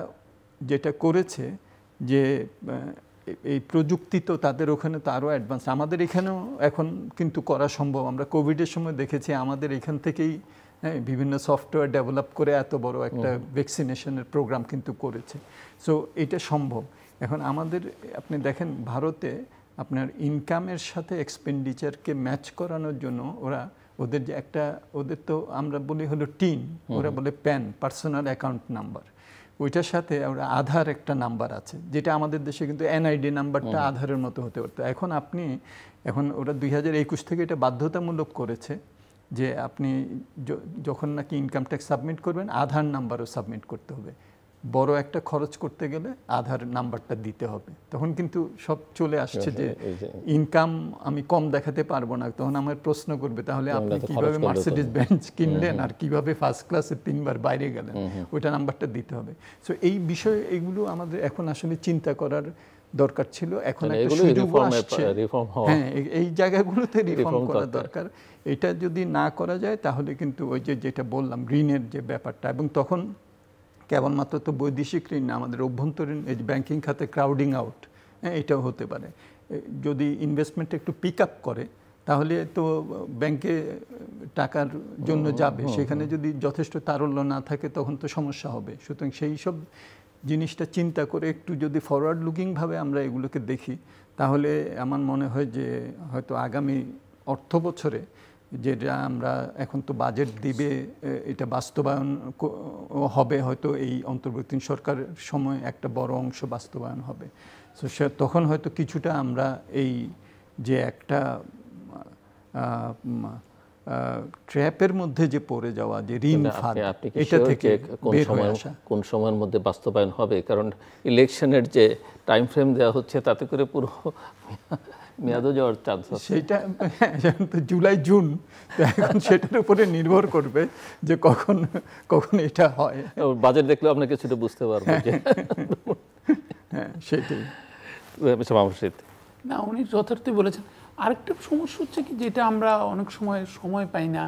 যেটা করেছে যে এই প্রযুক্তি তো তাদের ওখানে তো আরও অ্যাডভান্স, আমাদের এখানেও এখন কিন্তু করা সম্ভব। আমরা কোভিডের সময় দেখেছি আমাদের এখান থেকেই বিভিন্ন সফটওয়্যার ডেভেলপ করে এত বড় একটা ভ্যাকসিনেশনের প্রোগ্রাম কিন্তু করেছে। সো এটা সম্ভব। এখন আমাদের আপনি দেখেন ভারতে আপনার ইনকামের সাথে এক্সপেন্ডিচারকে ম্যাচ করানোর জন্য ওদের যে একটা, ওদের তো আমরা বলি হলো টিন, ওরা বলে প্যান, পার্সোনাল অ্যাকাউন্ট নাম্বার, ওইটার সাথে ওরা আধার একটা নাম্বার আছে, যেটা আমাদের দেশে কিন্তু এনআইডি নাম্বারটা আধারের মতো হতে পারতো। এখন ওরা 2021 থেকে এটা বাধ্যতামূলক করেছে যে আপনি যখন নাকি ইনকাম ট্যাক্স সাবমিট করবেন আধার নাম্বারও সাবমিট করতে হবে। বড় একটা খরচ করতে গেলে আধার নাম্বারটা দিতে হবে। তখন কিন্তু সব চলে আসছে যে ইনকাম আমি কম দেখাতে পারবো না। তখন আমার প্রশ্ন করবে তাহলে আপনি কিভাবে মার্সিডিজ বেঞ্জ কিনলেন আর কিভাবে ফার্স্ট ক্লাসে 3 বার বাইরে গেলেন, ওইটা নাম্বারটা দিতে হবে। সো এই বিষয়ে এগুলো আমাদের এখন আসলে চিন্তা করার দরকার ছিল। এখন একটা সুযোগ আসছে, হ্যাঁ এই জায়গাগুলোতে রিফর্ম করা দরকার। এটা যদি না করা যায় তাহলে কিন্তু ওই যেটা বললাম ঋণের যে ব্যাপারটা, এবং তখন কেবলমাত্র তো বৈদেশিক ঋণ না, আমাদের অভ্যন্তরীণ এই ব্যাংকিং খাতে ক্রাউডিং আউট, হ্যাঁ এটাও হতে পারে। যদি ইনভেস্টমেন্ট একটু পিক আপ করে তাহলে তো ব্যাংকে টাকার জন্য যাবে, সেখানে যদি যথেষ্ট তারল্য না থাকে তখন তো সমস্যা হবে। সুতরাং সেই সব জিনিসটা চিন্তা করে একটু যদি ফরওয়ার্ড লুকিংভাবে আমরা এগুলোকে দেখি তাহলে আমার মনে হয় যে হয়তো আগামী অর্থ বছরে যেটা আমরা এখন তো বাজেট দিবে, এটা বাস্তবায়ন হবে হয়তো এই অন্তর্বর্তী সরকারের সময় একটা বড় অংশ বাস্তবায়ন হবে। সো তখন হয়তো কিছুটা আমরা এই যে একটা ট্র্যাপের মধ্যে যে পড়ে যাওয়া যে ঋণ ফাঁদ, এটা থেকে কোন সময়ের মধ্যে বাস্তবায়ন হবে, কারণ ইলেকশনের যে টাইম ফ্রেম দেওয়া হচ্ছে তাতে করে পুরো মেয়াদও যাওয়ার চান্স আছে। সেইটা জুলাই জুন, এখন সেটার উপরে নির্ভর করবে যে কখন এটা হয়। বাজেট দেখলে আপনি কিছুটা বুঝতে পারবেন যে হ্যাঁ সেটাই। না উনি যথার্থই বলেছেন। আরেকটা সমস্যা হচ্ছে কি, যেটা আমরা অনেক সময় পাই না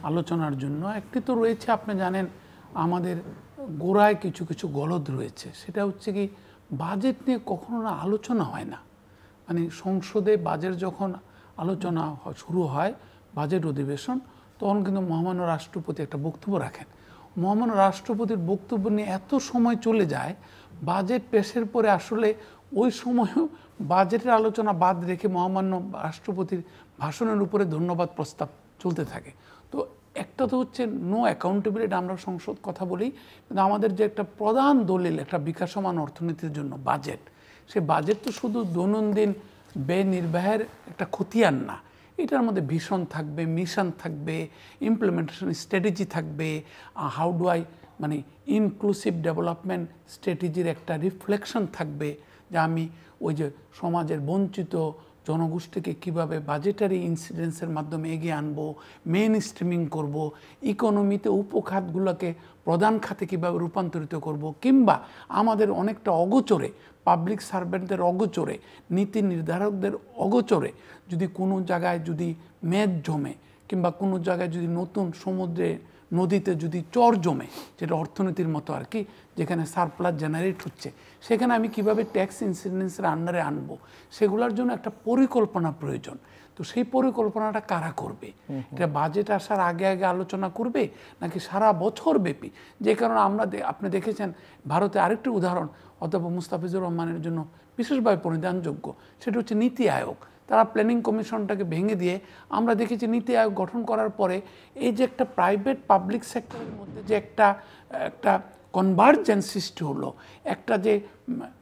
আলোচনার জন্য, একটি তো রয়েছে আপনি জানেন আমাদের গোড়ায় কিছু কিছু গলদ রয়েছে। সেটা হচ্ছে কি বাজেট নিয়ে কখনো না আলোচনা হয় না। মানে সংসদে বাজেট যখন আলোচনা শুরু হয়, বাজেট অধিবেশন, তখন কিন্তু মহামান্য রাষ্ট্রপতি একটা বক্তব্য রাখেন। মহামান্য রাষ্ট্রপতির বক্তব্য নিয়ে এত সময় চলে যায়, বাজেট পেশের পরে আসলে ওই সময়ও বাজেটের আলোচনা বাদ রেখে মহামান্য রাষ্ট্রপতির ভাষণের উপরে ধন্যবাদ প্রস্তাব চলতে থাকে। তো একটা তো হচ্ছে নো অ্যাকাউন্টেবিলিটি, আমরা সংসদ কথা বলি, কিন্তু আমাদের যে একটা প্রধান দলিল একটা বিকাশমান অর্থনীতির জন্য বাজেট, সে বাজেট তো শুধু দৈনন্দিন ব্যয় নির্বাহের একটা খতিয়ান না, এটার মধ্যে ভিশন থাকবে, মিশন থাকবে, ইমপ্লিমেন্টেশন স্ট্র্যাটেজি থাকবে, হাউ ডু আই মানে ইনক্লুসিভ ডেভেলপমেন্ট স্ট্র্যাটেজির একটা রিফ্লেকশন থাকবে, যে আমি ওই যে সমাজের বঞ্চিত জনগোষ্ঠীকে কিভাবে বাজেটারি ইনসিডেন্সের মাধ্যমে এগিয়ে আনবো, মেইন স্ট্রিমিং করব, ইকোনমিতে উপখাতগুলোকে প্রধান খাতে কীভাবে রূপান্তরিত করব, কিংবা আমাদের অনেকটা অগোচরে পাবলিক সার্ভেন্টদের অগোচরে, নীতি নির্ধারকদের অগোচরে যদি কোনো জায়গায় যদি মেদ জমে, কিংবা কোনো জায়গায় যদি নতুন সমুদ্রে নদীতে যদি চর জমে, যেটা অর্থনীতির মতো আর কি, যেখানে সারপ্লাস জেনারেট হচ্ছে, সেখানে আমি কিভাবে ট্যাক্স ইনসিডেন্সের আন্ডারে আনবো, সেগুলোর জন্য একটা পরিকল্পনা প্রয়োজন। তো সেই পরিকল্পনাটা কারা করবে? এটা বাজেট আসার আগে আগে আলোচনা করবে নাকি সারা বছর ব্যাপী? যে কারণে আপনি দেখেছেন ভারতে আরেকটি উদাহরণ অথবা মুস্তাফিজুর রহমানের জন্য বিশেষভাবে পরিধানযোগ্য, সেটা হচ্ছে নীতি আয়োগ। তারা প্ল্যানিং কমিশনটাকে ভেঙে দিয়ে আমরা দেখেছি নীতি আয়োগ গঠন করার পরে এই যে একটা প্রাইভেট পাবলিক সেক্টরের মধ্যে যে একটা কনভার্জেন্স সৃষ্টি হলো, একটা যে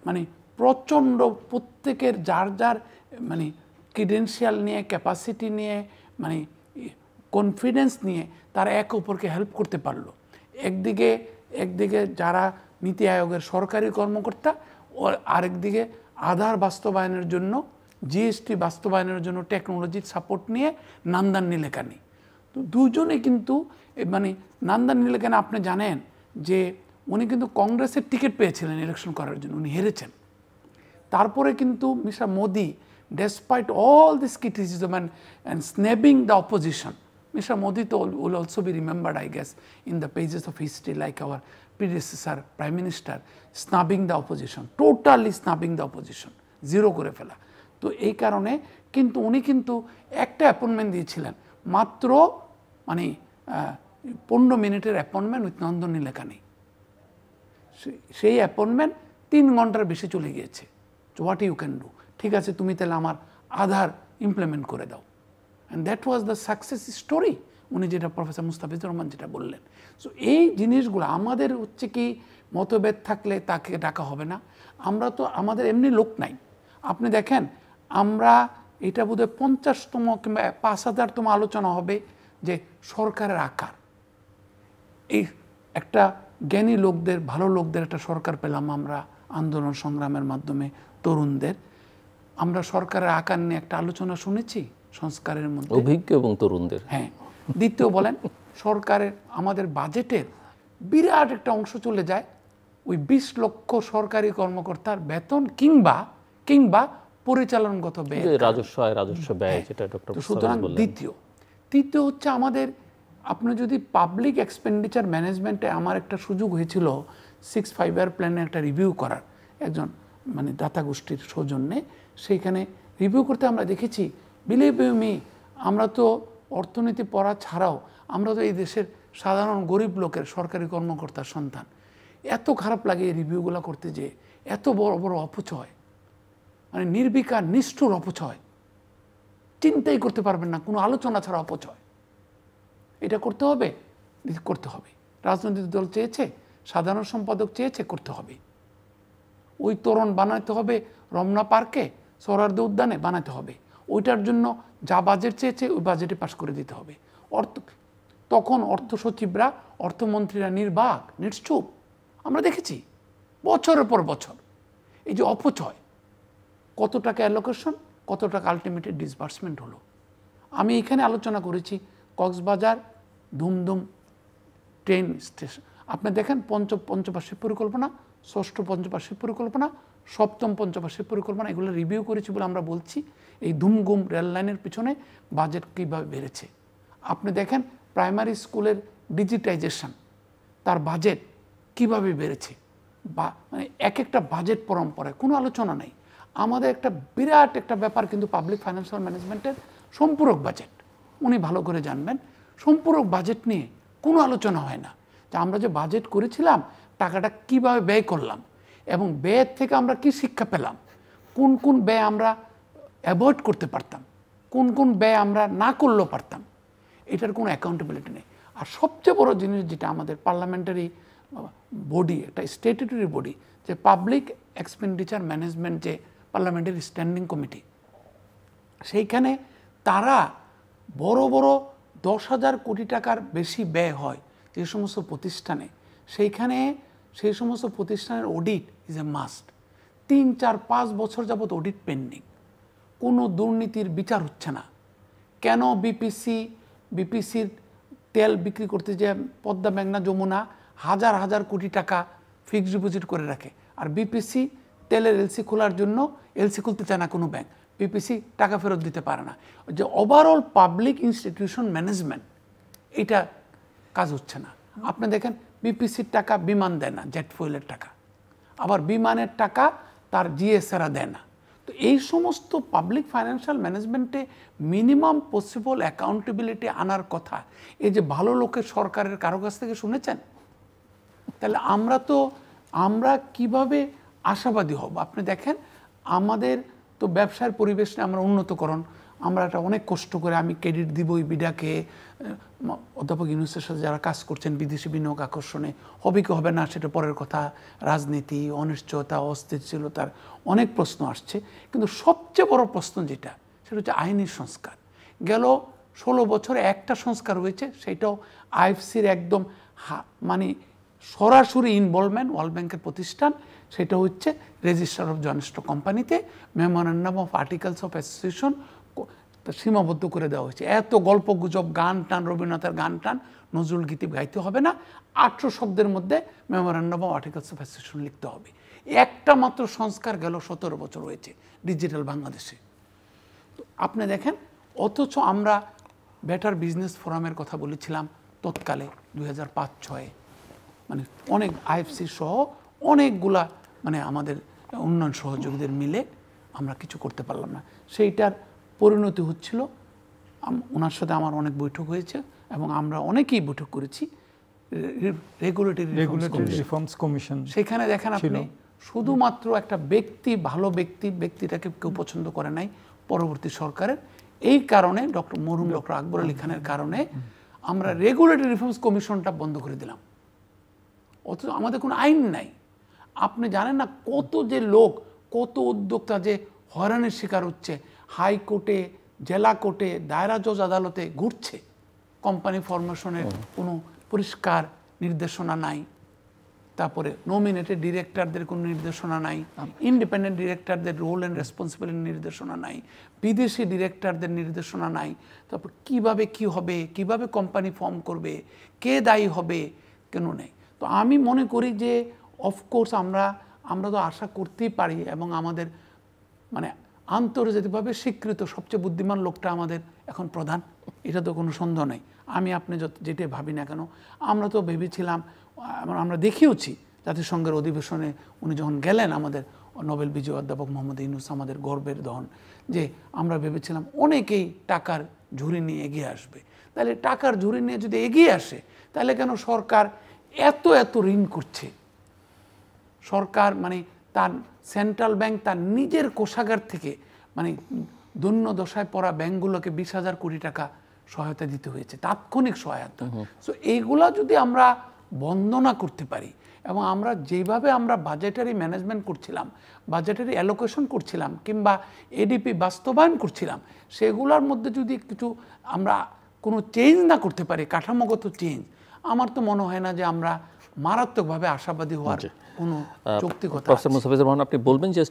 মানে প্রচণ্ড প্রত্যেকের যার যার মানে ক্রিডেন্সিয়াল নিয়ে, ক্যাপাসিটি নিয়ে, মানে কনফিডেন্স নিয়ে তারা একে অপরকে হেল্প করতে পারলো। একদিকে যারা নীতি আয়োগের সরকারি কর্মকর্তা, ও আরেকদিকে আধার বাস্তবায়নের জন্য, জিএসটি বাস্তবায়নের জন্য টেকনোলজির সাপোর্ট নিয়ে নান্দান নীলেকানি। তো দুজনে কিন্তু মানে নান্দান নীলেকানি আপনি জানেন যে উনি কিন্তু কংগ্রেসের টিকিট পেয়েছিলেন ইলেকশন করার জন্য, উনি হেরেছেন। তারপরে কিন্তু mister Modi, despite all this criticism and snapping the opposition, Mr. Modi will also be remembered, I guess, in the pages of history like our predecessor Prime Minister, snubbing the opposition, totally snubbing the opposition. Zero করে ফেলা। তো এই কারণে কিন্তু উনি কিন্তু একটা appointment দিয়েছিলেন, মাত্র মানে 15 মিনিটের অ্যাপয়েন্টমেন্ট উইথ নন্দনী লেখা নেই। সেই অ্যাপয়েন্টমেন্ট 3 ঘন্টার বেশি চলে গিয়েছে। হোয়াট ইউ ক্যান ডু, ঠিক আছে তুমি তাহলে আমার আধার ইমপ্লিমেন্ট করে দাও। And that was the success story, উনি যেটা প্রফেসর মুস্তাফিজুর রহমান যেটা বললেন। সো এই জিনিসগুলো আমাদের হচ্ছে কি মতভেদ থাকলে তাকে ডাকা হবে না। আমরা তো আমাদের এমনি লোক নাই। আপনি দেখেন আমরা এটা বোধহয় 50তম কিংবা 5000তম আলোচনা হবে যে সরকারের আকার। এই একটা জ্ঞানী লোকদের, ভালো লোকদের একটা সরকার পেলাম আমরা আন্দোলন সংগ্রামের মাধ্যমে, তরুণদের। আমরা সরকারের আকার নিয়ে একটা আলোচনা শুনেছি সংস্কারের মধ্যে, অভিজ্ঞ এবং তরুণদের। হ্যাঁ। দ্বিতীয় বলেন, সরকারের আমাদের বাজেটের বিরাট একটা অংশ চলে যায় ওই 20 লক্ষ সরকারি কর্মকর্তার বেতন কিংবা পরিচালনগত ব্যয়, রাজস্ব ব্যয়, যেটা ডক্টর সুতরাং তৃতীয় হচ্ছে আমাদের, আপনি যদি পাবলিক এক্সপেন্ডিচার ম্যানেজমেন্টে, আমার একটা সুযোগ হয়েছিল 6 ইয়ার প্ল্যানে একটা রিভিউ করার, একজন মানে দাতা গোষ্ঠীর সৌজন্যে। সেইখানে রিভিউ করতে আমরা দেখেছি, বিলিভ ইউ মি, আমরা তো অর্থনীতি পড়া ছাড়াও আমরা তো এই দেশের সাধারণ গরিব লোকের সরকারি কর্মকর্তার সন্তান। এত খারাপ লাগে এই রিভিউগুলো করতে, যে এত বড় বড় অপচয়, মানে নির্বিকার নিষ্ঠুর অপচয়, চিন্তাই করতে পারবেন না, কোনো আলোচনা ছাড়া অপচয়। এটা করতে হবে, রাজনৈতিক দল চেয়েছে, সাধারণ সম্পাদক চেয়েছে, করতে হবে। ওই তোরণ বানাতে হবে রমনা পার্কে, সোহরাওয়ার্দী উদ্যানে বানাতে হবে। ওইটার জন্য যা বাজেট চেয়েছে ওই বাজেটে পাশ করে দিতে হবে। তখন অর্থ সচিবরা, অর্থমন্ত্রীরা নির্বাক, নিশ্চুপ। আমরা দেখেছি বছরের পর বছর এই যে অপচয়, কত টাকা অ্যালোকেশন, কত টাকা আলটিমেটলি ডিসবার্সমেন্ট হলো। আমি এখানে আলোচনা করেছি কক্সবাজার ধুমধুম ট্রেন স্টেশন। আপনি দেখেন পঞ্চবার্ষিক পরিকল্পনা, ষষ্ঠ পঞ্চবার্ষিক পরিকল্পনা, সপ্তম পঞ্চবার্ষিক পরিকল্পনা, এগুলো রিভিউ করেছি বলে আমরা বলছি এই ধুমগুম রেল লাইনের পিছনে বাজেট কীভাবে বেড়েছে। আপনি দেখেন প্রাইমারি স্কুলের ডিজিটাইজেশন, তার বাজেট কিভাবে বেড়েছে, বা মানে এক একটা বাজেট পরম্পরায় কোনো আলোচনা নেই। আমাদের একটা বিরাট একটা ব্যাপার কিন্তু পাবলিক ফাইন্যান্সিয়াল ম্যানেজমেন্টের সম্পূরক বাজেট, উনি ভালো করে জানবেন। সম্পূরক বাজেট নিয়ে কোনো আলোচনা হয় না, যে আমরা যে বাজেট করেছিলাম টাকাটা কিভাবে ব্যয় করলাম, এবং ব্যয়ের থেকে আমরা কি শিক্ষা পেলাম, কোন কোন ব্যয় আমরা অ্যাভয়েড করতে পারতাম, কোন কোন ব্যয় আমরা না করলেও পারতাম, এটার কোনো অ্যাকাউন্টেবিলিটি নেই। আর সবচেয়ে বড় জিনিস যেটা আমাদের পার্লামেন্টারি বডি, একটা স্ট্যাটুটরি বডি, যে পাবলিক এক্সপেন্ডিচার ম্যানেজমেন্ট, যে পার্লামেন্টারি স্ট্যান্ডিং কমিটি, সেইখানে তারা বড় বড় 10,000 কোটি টাকার বেশি ব্যয় হয় যে সমস্ত প্রতিষ্ঠানে, সেইখানে সেই সমস্ত প্রতিষ্ঠানের অডিট ইজ এ মাস্ট। 3, 4, 5 বছর যাবত অডিট পেন্ডিং, কোনো দুর্নীতির বিচার হচ্ছে না। কেন বিপিসির তেল বিক্রি করতে যে পদ্মা, মেঘনা, যমুনা হাজার হাজার কোটি টাকা ফিক্সড ডিপোজিট করে রাখে, আর বিপিসি তেলের এলসি খোলার জন্য এলসি খুলতে চায় না কোনো ব্যাংক, বিপিসি টাকা ফেরত দিতে পারে না। যে ওভারঅল পাবলিক ইনস্টিটিউশন ম্যানেজমেন্ট, এটা কাজ হচ্ছে না। আপনি দেখেন বিপিসির টাকা বিমান দেয় না, জেট ফুয়েলের টাকা, আবার বিমানের টাকা তার জিএসএরা দেয় না। তো এই সমস্ত পাবলিক ফাইন্যান্সিয়াল ম্যানেজমেন্টে মিনিমাম পসিবল অ্যাকাউন্টেবিলিটি আনার কথা। এই যে ভালো লোকের সরকারের কারো কাছ থেকে শুনেছেন? তাহলে আমরা কিভাবে আশাবাদী হব? আপনি দেখেন আমাদের তো ব্যবসার পরিবেশ নিয়ে আমরা উন্নতকরণ, আমরা এটা অনেক কষ্ট করে, আমি ক্রেডিট দিবই বিডাকে, অধ্যাপক ইউনূসের সাথে যারা কাজ করছেন বিদেশি বিনিয়োগ আকর্ষণে, হবে কি হবে না সেটা পরের কথা। রাজনীতি, অনিশ্চয়তা, অস্থিতিশীলতার অনেক প্রশ্ন আসছে, কিন্তু সবচেয়ে বড় প্রশ্ন যেটা, সেটা হচ্ছে আইনি সংস্কার। গেল 16 বছরে একটা সংস্কার হয়েছে, সেটাও আইএফসির একদম মানে সরাসরি ইনভলভমেন্ট, ওয়ার্ল্ড ব্যাংকের প্রতিষ্ঠান, সেটা হচ্ছে রেজিস্টার অফ জয়েন্ট স্টক কোম্পানিতে memorandum of articles of association সীমাবদ্ধ করে দেওয়া হয়েছে। এত গল্প গুজব, গান টান, রবীন্দ্রনাথের গান টান, নজরুল গীতি গাইতে হবে না, 800 শব্দের মধ্যে memorandum of articles of association লিখতে হবে। একটা মাত্র সংস্কার গেল 17 বছর হয়েছে ডিজিটাল বাংলাদেশে। তো আপনি দেখেন, অথচ আমরা বেটার বিজনেস ফোরামের কথা বলেছিলাম তৎকালে 2005-06, মানে অনেক আইএফসি সহ অনেকগুলা মানে আমাদের উন্নয়ন সহযোগীদের মিলে আমরা কিছু করতে পারলাম না। সেইটার পরিণতি হচ্ছিল, ওনার সাথে আমার অনেক বৈঠক হয়েছে এবং আমরা অনেকেই বৈঠক করেছি রেগুলেটরি রিফর্মস কমিশন। সেখানে দেখেন আপনি শুধুমাত্র একটা ব্যক্তি, ভালো ব্যক্তিটাকে কেউ পছন্দ করে নাই পরবর্তী সরকারের। এই কারণে মরহুম ডক্টর আকবর আলী খানের কারণে আমরা রেগুলেটরি রিফর্মস কমিশনটা বন্ধ করে দিলাম। অথচ আমাদের কোনো আইন নাই। আপনি জানেন না কত যে লোক, কত উদ্যোক্তা যে হয়রানির শিকার হচ্ছে, হাইকোর্টে, জেলা কোর্টে, দায়রা জজ আদালতে ঘুরছে। কোম্পানি ফরমেশনের কোনো পরিষ্কার নির্দেশনা নাই, তারপরে নমিনেটেড ডিরেক্টরদের কোনো নির্দেশনা নাই, ইন্ডিপেন্ডেন্ট ডিরেক্টরদের রোল অ্যান্ড রেসপন্সিবিলিটি নির্দেশনা নাই, বিদেশি ডিরেক্টরদের নির্দেশনা নাই, তারপর কিভাবে কি হবে, কিভাবে কোম্পানি ফর্ম করবে, কে দায়ী হবে, কেন নেই। তো আমি মনে করি যে অফকোর্স আমরা তো আশা করতেই পারি, এবং আমাদের মানে আন্তর্জাতিকভাবে স্বীকৃত সবচেয়ে বুদ্ধিমান লোকটা আমাদের এখন প্রধান, এটা তো কোনো সন্দেহ নেই। আমি আপনি যেটাই ভাবি না কেন, আমরা তো ভেবেছিলাম, আমরা দেখিয়েছি জাতিসংঘের অধিবেশনে উনি যখন গেলেন, আমাদের নোবেল বিজয়ী অধ্যাপক মোহাম্মদ ইউনূস আমাদের গর্বের ধন, যে আমরা ভেবেছিলাম অনেকেই টাকার ঝুড়ি নিয়ে এগিয়ে আসবে। তাহলে টাকার ঝুড়ি নিয়ে যদি এগিয়ে আসে, তাহলে কেন সরকার এত ঋণ করছে? সরকার মানে তার সেন্ট্রাল ব্যাংক তার নিজের কোষাগার থেকে মানে দৈন্য দশায় পড়া ব্যাংকগুলোকে 20,000 কোটি টাকা সহায়তা দিতে হয়েছে, তাৎক্ষণিক সহায়তা। সো এইগুলা যদি আমরা বন্ধ না করতে পারি, এবং আমরা যেভাবে আমরা বাজেটারি ম্যানেজমেন্ট করছিলাম, বাজেটারি অ্যালোকেশন করছিলাম, কিংবা এডিপি বাস্তবায়ন করছিলাম, সেগুলোর মধ্যে যদি কিছু আমরা কোনো চেঞ্জ না করতে পারি, কাঠামোগত চেঞ্জ, আমার তো মনে হয় না যে আমরা মারাত্মকভাবে আশাবাদী হওয়ার কোনো যৌক্তিকতা আছে। প্রফেসর মুস্তাফিজুর রহমান, আপনি বলবেন যে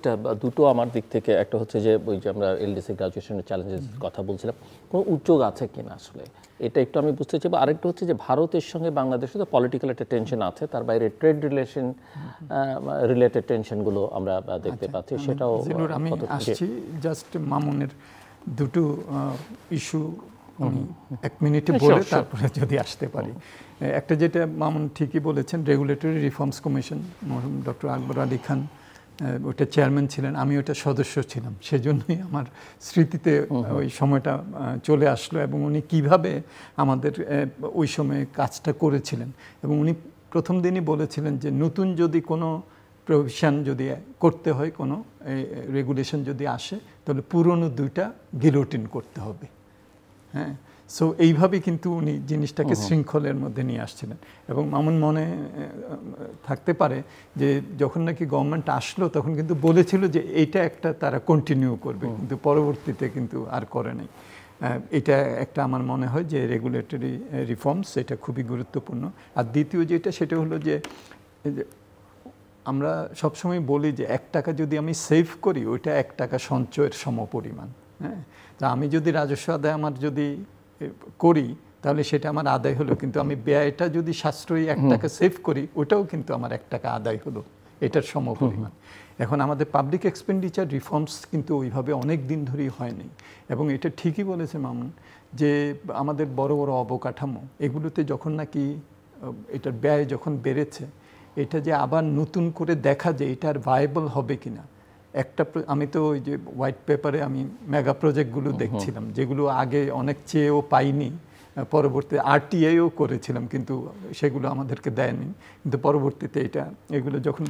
দুটো আমার দিক থেকে, একটা হচ্ছে যে ওই যে আমরা এলডিসি গ্রাজুয়েশনের চ্যালেঞ্জের কথা বলছিলাম, কোনো উদ্যোগ আছে কিনা আসলে, এটা একটু আমি বুঝতে চাইব। আরেকটা হচ্ছে যে ভারতের সঙ্গে বাংলাদেশে তো পলিটিক্যাল একটা টেনশন আছে, তার বাইরে ট্রেড রিলেটেড টেনশনগুলো আমরা দেখতে পাচ্ছি, সেটাও আমি আসছি। জাস্ট মামুনের দুটো ইস্যু আমি 1 মিনিটে বলে তারপরে যদি আসতে পারি। একটা যেটা মামুন ঠিকই বলেছেন, regulatory reforms commission, doctor Akbar Ali Khan ওটা চেয়ারম্যান ছিলেন, আমি ওটা সদস্য ছিলাম, সেজন্যই আমার স্মৃতিতে ওই সময়টা চলে আসলো, এবং উনি কিভাবে আমাদের ওই সময়ে কাজটা করেছিলেন। এবং উনি প্রথম দিনই বলেছিলেন যে নতুন যদি কোনো প্রভিশন যদি করতে হয়, কোনো রেগুলেশন যদি আসে, তাহলে পুরনো দুইটা গিলোটিন করতে হবে। হ্যাঁ, সো এইভাবে কিন্তু উনি জিনিসটাকে শৃঙ্খলের মধ্যে নিয়ে আসছিলেন। এবং মামুন মনে থাকতে পারে যে যখন নাকি গভর্নমেন্ট আসলো, তখন কিন্তু বলেছিল যে এইটা একটা তারা কন্টিনিউ করবে, কিন্তু পরবর্তীতে কিন্তু আর করে নাই। এটা একটা আমার মনে হয় যে রেগুলেটরি রিফর্মস, এটা খুবই গুরুত্বপূর্ণ। আর দ্বিতীয় যেটা, সেটা হলো যে আমরা সবসময় বলি যে 1 টাকা যদি আমি সেভ করি, ওইটা 1 টাকা সঞ্চয়ের সমপরিমাণ। হ্যাঁ, তা আমি যদি রাজস্ব আদায় আমার যদি করি, তাহলে সেটা আমার আদায় হলো, কিন্তু আমি ব্যয়টা যদি সাশ্রয়ী 1 টাকা সেভ করি, ওটাও কিন্তু আমার 1 টাকা আদায় হলো, এটার সমপরিমাণ। এখন আমাদের পাবলিক এক্সপেন্ডিচার রিফর্মস কিন্তু ওইভাবে অনেক দিন ধরেই হয়নি। এবং এটা ঠিকই বলেছে মামুন যে আমাদের বড় বড় অবকাঠামো, এগুলোতে যখন নাকি এটার ব্যয় যখন বেড়েছে, এটা যে আবার নতুন করে দেখা যায় এটা আর ভায়েবল হবে কিনা। আমি তো ওই যে হোয়াইট পেপারে আমি মেগা প্রজেক্টগুলো দেখছিলাম, যেগুলো আগে অনেক চেয়েও পাইনি, পরবর্তী আরটিআইও করেছিলাম, কিন্তু সেগুলো আমাদেরকে দেয়নি। কিন্তু পরবর্তীতে এগুলো যখন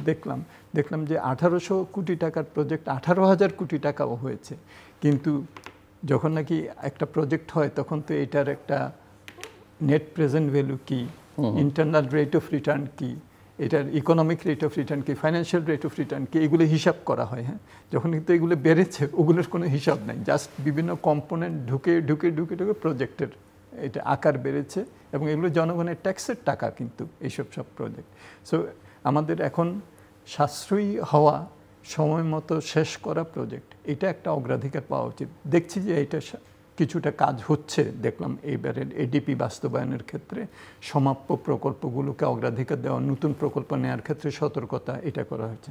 দেখলাম যে 1800 কোটি টাকার প্রজেক্ট 18,000 কোটি টাকাও হয়েছে। কিন্তু যখন নাকি একটা প্রজেক্ট হয়, তখন তো এটার একটা নেট প্রেজেন্ট ভ্যালু কি, ইন্টারনাল রেট অফ রিটার্ন কি, এটার ইকোনমিক রেট অফ রিটার্ন কি, ফাইন্যান্সিয়াল রেট অফ রিটার্ন কি, এগুলো হিসাব করা হয়। হ্যাঁ, যখন কিন্তু এগুলো বেড়েছে, ওগুলোর কোনো হিসাব নাই, জাস্ট বিভিন্ন কম্পোনেন্ট ঢুকে প্রজেক্টের এটা আকার বেড়েছে, এবং এগুলো জনগণের ট্যাক্সের টাকা কিন্তু এইসব প্রজেক্ট। সো আমাদের এখন সাশ্রয়ী হওয়া, সময় মতো শেষ করা প্রজেক্ট, এটা একটা অগ্রাধিকার পাওয়া উচিত। দেখছি যে এটা কিছুটা কাজ হচ্ছে, দেখলাম এইবারের এডিপি বাস্তবায়নের ক্ষেত্রে সমাপ্য প্রকল্পগুলোকে অগ্রাধিকার দেওয়া, নতুন প্রকল্প নেওয়ার ক্ষেত্রে সতর্কতা, এটা করা হয়েছে।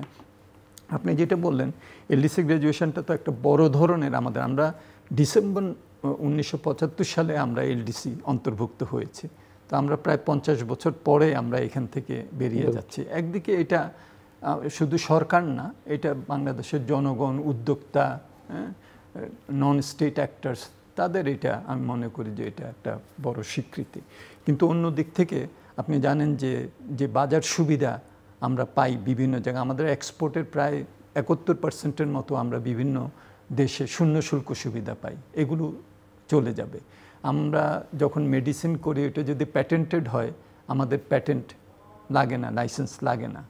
আপনি যেটা বললেন, এলডিসি গ্র্যাজুয়েশনটা তো একটা বড় ধরনের, আমরা ডিসেম্বর 1975 সালে আমরা এলডিসি অন্তর্ভুক্ত হয়েছি। তো আমরা প্রায় 50 বছর পরে আমরা এখান থেকে বেরিয়ে যাচ্ছি। একদিকে এটা শুধু সরকার না, এটা বাংলাদেশের জনগণ, উদ্যোক্তা, নন স্টেট অ্যাক্টার্স, তাদের এটা আমি মনে করি যে এটা একটা বড় স্বীকৃতি। কিন্তু অন্য দিক থেকে আপনি জানেন যে বাজার সুবিধা আমরা পাই বিভিন্ন জায়গায়, আমাদের এক্সপোর্টের প্রায় 71% মতো আমরা বিভিন্ন দেশে শূন্য শুল্ক সুবিধা পাই, এগুলো চলে যাবে। আমরা যখন মেডিসিন করি, এটা যদি প্যাটেন্টেড হয়, আমাদের প্যাটেন্ট লাগে না, লাইসেন্স লাগে না,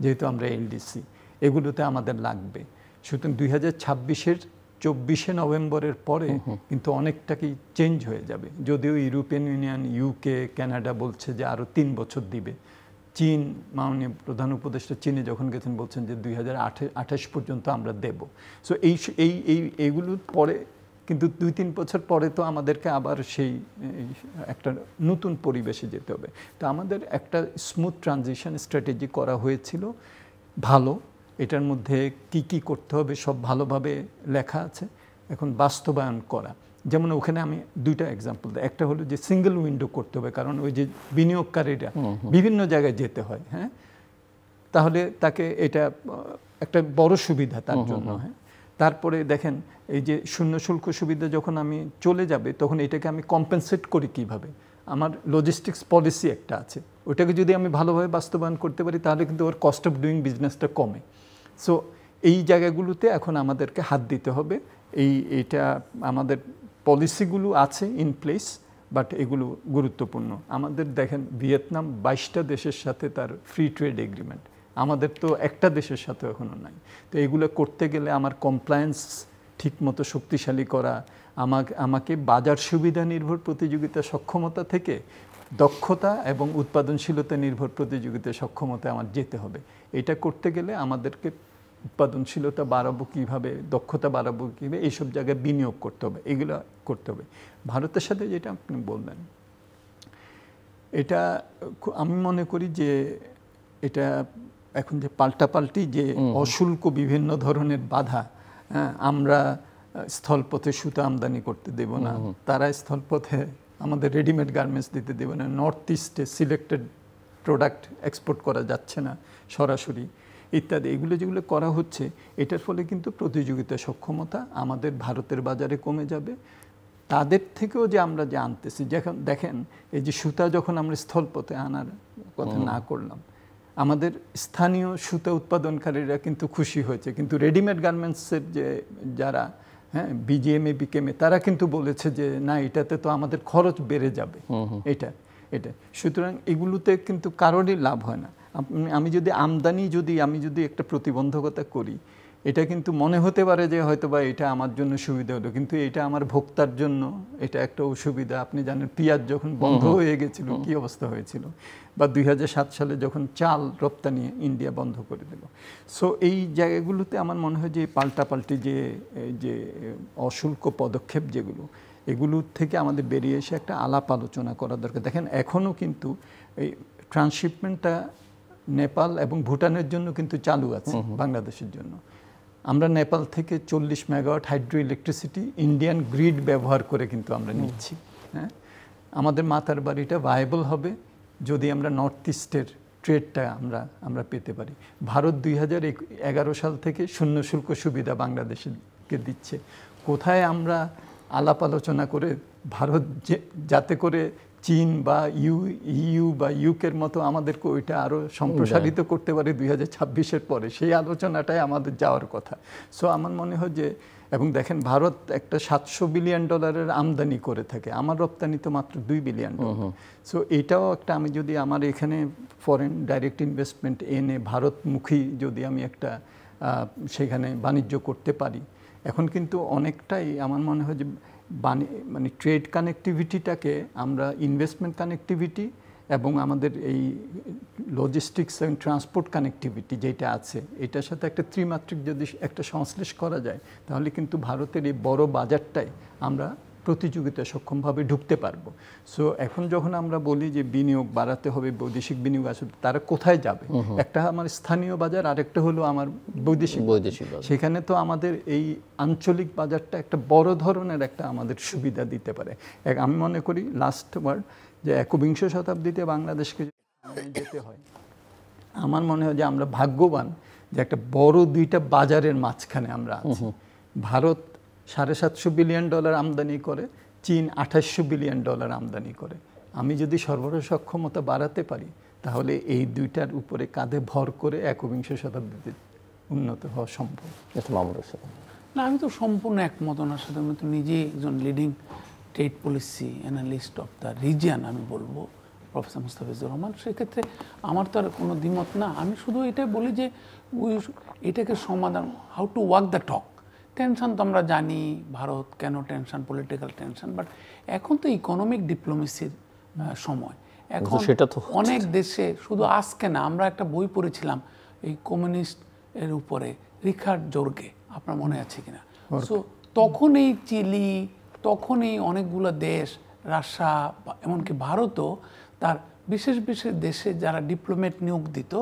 যেহেতু আমরা এলডিসি, এগুলোতে আমাদের লাগবে। সুতরাং 2026-এর 24শে নভেম্বরের পরে কিন্তু অনেকটাই চেঞ্জ হয়ে যাবে। যদিও ইউরোপিয়ান ইউনিয়ন, ইউকে, কানাডা বলছে যে আরও 3 বছর দিবে। চীন, মাননীয় প্রধান উপদেষ্টা চীনে যখন গেছেন বলছেন যে 2028 পর্যন্ত আমরা দেব। সো এইগুলোর পরে কিন্তু 2-3 বছর পরে তো আমাদেরকে আবার সেই একটা নতুন পরিবেশে যেতে হবে। তো আমাদের একটা স্মুথ ট্রানজিশন স্ট্র্যাটেজি করা হয়েছিল, ভালো। এটার মধ্যে কি কি করতে হবে সব ভালোভাবে লেখা আছে, এখন বাস্তবায়ন করা। যেমন ওখানে আমি 2টা এক্সাম্পল দিই। একটা হলো যে সিঙ্গেল উইন্ডো করতে হবে, কারণ ওই যে বিনিয়োগকারীরা বিভিন্ন জায়গায় যেতে হয়, হ্যাঁ, তাহলে তাকে এটা একটা বড় সুবিধা তার জন্য। হ্যাঁ, তারপরে দেখেন এই যে শূন্য শুল্ক সুবিধা যখন আমি চলে যাবে, তখন এটাকে আমি কম্পেনসেট করি কিভাবে। আমার লজিস্টিক্স পলিসি একটা আছে, ওটাকে যদি আমি ভালোভাবে বাস্তবায়ন করতে পারি, তাহলে কিন্তু ওর কস্ট অফ ডুইং বিজনেসটা কমে। সো এই জায়গাগুলোতে এখন আমাদেরকে হাত দিতে হবে। এইটা আমাদের পলিসিগুলো আছে ইন প্লেস, বাট এগুলো গুরুত্বপূর্ণ। আমাদের দেখেন ভিয়েতনাম 22টা দেশের সাথে তার ফ্রি ট্রেড এগ্রিমেন্ট, আমাদের তো একটা দেশের সাথে এখনও নাই। তো এগুলো করতে গেলে আমার কমপ্লায়েন্স ঠিকমতো শক্তিশালী করা, আমাকে বাজার সুবিধা নির্ভর প্রতিযোগিতা সক্ষমতা থেকে দক্ষতা এবং উৎপাদনশীলতা নির্ভর প্রতিযোগিতা সক্ষমতা আমার যেতে হবে। এটা করতে গেলে আমাদেরকে উৎপাদনশীলতা বাড়াবো কীভাবে, দক্ষতা বাড়াবো কীভাবে, এইসব জায়গায় বিনিয়োগ করতে হবে, এগুলো করতে হবে। ভারতের সাথে যেটা আপনি বললেন, এটা আমি মনে করি যে এটা এখন যে পাল্টাপাল্টি যে অশুল্ক বিভিন্ন ধরনের বাধা, হ্যাঁ, আমরা স্থলপথে সুতা আমদানি করতে দেব না, তারা স্থলপথে আমাদের রেডিমেড গার্মেন্টস দিতে দেবে না, নর্থ ইস্টে সিলেক্টেড প্রোডাক্ট এক্সপোর্ট করা যাচ্ছে না সরাসরি, ইত্যাদি। এগুলো যেগুলো করা হচ্ছে, এটার ফলে কিন্তু প্রতিযোগিতা সক্ষমতা আমাদের ভারতের বাজারে কমে যাবে। তাদের থেকেও যে আমরা যে আনতেছি, দেখেন এই যে সুতা যখন আমরা স্থলপথে আনার কথা না করলাম, আমাদের স্থানীয় সুতা উৎপাদনকারীরা কিন্তু খুশি হয়েছে, কিন্তু রেডিমেড গার্মেন্টসের যে যারা, হ্যাঁ, বিজিএমএ, বিকেএমএ, তারা কিন্তু বলেছে যে না, এটাতে তো আমাদের খরচ বেড়ে যাবে। এটা সুতরাং এগুলোতে কিন্তু কারোরই লাভ হয় না। আমি যদি একটা প্রতিবন্ধকতা করি, এটা কিন্তু মনে হতে পারে যে হয়তো বা এটা আমার জন্য সুবিধা হলো, কিন্তু এটা আমার ভোক্তার জন্য এটা একটা অসুবিধা। আপনি জানেন পেঁয়াজ যখন বন্ধ হয়ে গেছিল কি অবস্থা হয়েছিল, বা 2007 সালে যখন চাল রপ্তানি ইন্ডিয়া বন্ধ করে দিল। সো এই জায়গাগুলোতে আমার মনে হয় যে পাল্টাপাল্টি যে অশুল্ক পদক্ষেপ যেগুলো, এগুলোর থেকে আমাদের বেরিয়ে এসে একটা আলাপ আলোচনা করা দরকার। দেখেন এখনও কিন্তু এই ট্রান্সশিপমেন্টটা নেপাল এবং ভুটানের জন্য কিন্তু চালু আছে, বাংলাদেশের জন্য। আমরা নেপাল থেকে 40 megawatt hydro electricity Indian grid ব্যবহার করে কিন্তু আমরা নিচ্ছি। হ্যাঁ, আমাদের মাথার বাড়িটা ভায়াবল হবে যদি আমরা নর্থ ইস্টের ট্রেডটা আমরা পেতে পারি। ভারত 2011 সাল থেকে শূন্য শুল্ক সুবিধা বাংলাদেশকে দিচ্ছে। কোথায় আমরা আলাপ আলোচনা করে ভারত যাতে করে চীন বা ইউ বা ইউকের মতো আমাদেরকে ওইটা আরও সম্প্রসারিত করতে পারে 2026-এর পরে, সেই আলোচনাটাই আমাদের যাওয়ার কথা। সো আমার মনে হয় যে, এবং দেখেন ভারত একটা $700 বিলিয়ন আমদানি করে থাকে, আমার রপ্তানি তো মাত্র $2 বিলিয়ন। সো এটাও একটা, আমি যদি আমার এখানে ফরেন ডাইরেক্ট ইনভেস্টমেন্ট এনে ভারতমুখী যদি আমি একটা সেখানে বাণিজ্য করতে পারি, এখন কিন্তু অনেকটাই আমার মনে হয় যে মানে ট্রেড কানেক্টিভিটিটাকে আমরা ইনভেস্টমেন্ট কানেক্টিভিটি এবং আমাদের এই লজিস্টিক্স এবং ট্রান্সপোর্ট কানেক্টিভিটি যেটা আছে, এটার সাথে একটা ত্রিমাত্রিক যদি একটা সংশ্লেষ করা যায়, তাহলে কিন্তু ভারতের এই বড় বাজারটাই আমরা প্রতিযোগিতা সক্ষমভাবে ঢুকতে পারবো। সো এখন যখন আমরা বলি যে বিনিয়োগ বাড়াতে হবে, বৈদেশিক বিনিয়োগ আসবে, তারা কোথায় যাবে? একটা আমার স্থানীয় বাজার, আরেকটা হলো আমার বৈদেশিক বাজার। সেখানে তো আমাদের এই আঞ্চলিক বাজারটা একটা বড় ধরনের একটা আমাদের সুবিধা দিতে পারে। আমি মনে করি লাস্ট ওয়ার্ড যে 21 শতাব্দীতে বাংলাদেশকে যেতে হয়, আমার মনে হয় যে আমরা ভাগ্যবান যে একটা বড় দুইটা বাজারের মাঝখানে আমরা আছি। ভারত $750 বিলিয়ন আমদানি করে, চীন $2800 বিলিয়ন আমদানি করে। আমি যদি সরবরাহ সক্ষমতা বাড়াতে পারি তাহলে এই দুইটার উপরে কাঁধে ভর করে একবিংশ শতাব্দীতে উন্নত হওয়া সম্ভব। না, আমি তো সম্পূর্ণ একমত ওনার সাথে। আমি তো নিজেই একজন leading trade policy analyst of the region আমি বলবো, প্রফেসর মুস্তাফিজুর রহমান। সেক্ষেত্রে আমার তো আর কোনো দ্বিমত না। আমি শুধু এটাই বলি যে এটাকে সমাধান, how to work the talk. Tension তো আমরা জানি ভারত কেন টেনশন, পলিটিক্যাল টেনশন, বাট এখন তো ইকোনমিক ডিপ্লোমেসির সময়। এখন সেটা তো অনেক দেশে, শুধু আজকে না, আমরা একটা বই পড়েছিলাম এই কমিউনিস্ট এর উপরে, রিখার্ড জোর্গে, আপনার মনে আছে কিনা? সো তখন এই চিলি, তখন এই অনেকগুলো দেশ, রাশিয়া, এমনকি ভারতও তার বিশেষ বিশেষ দেশে যারা ডিপ্লোমেট নিয়োগ দিত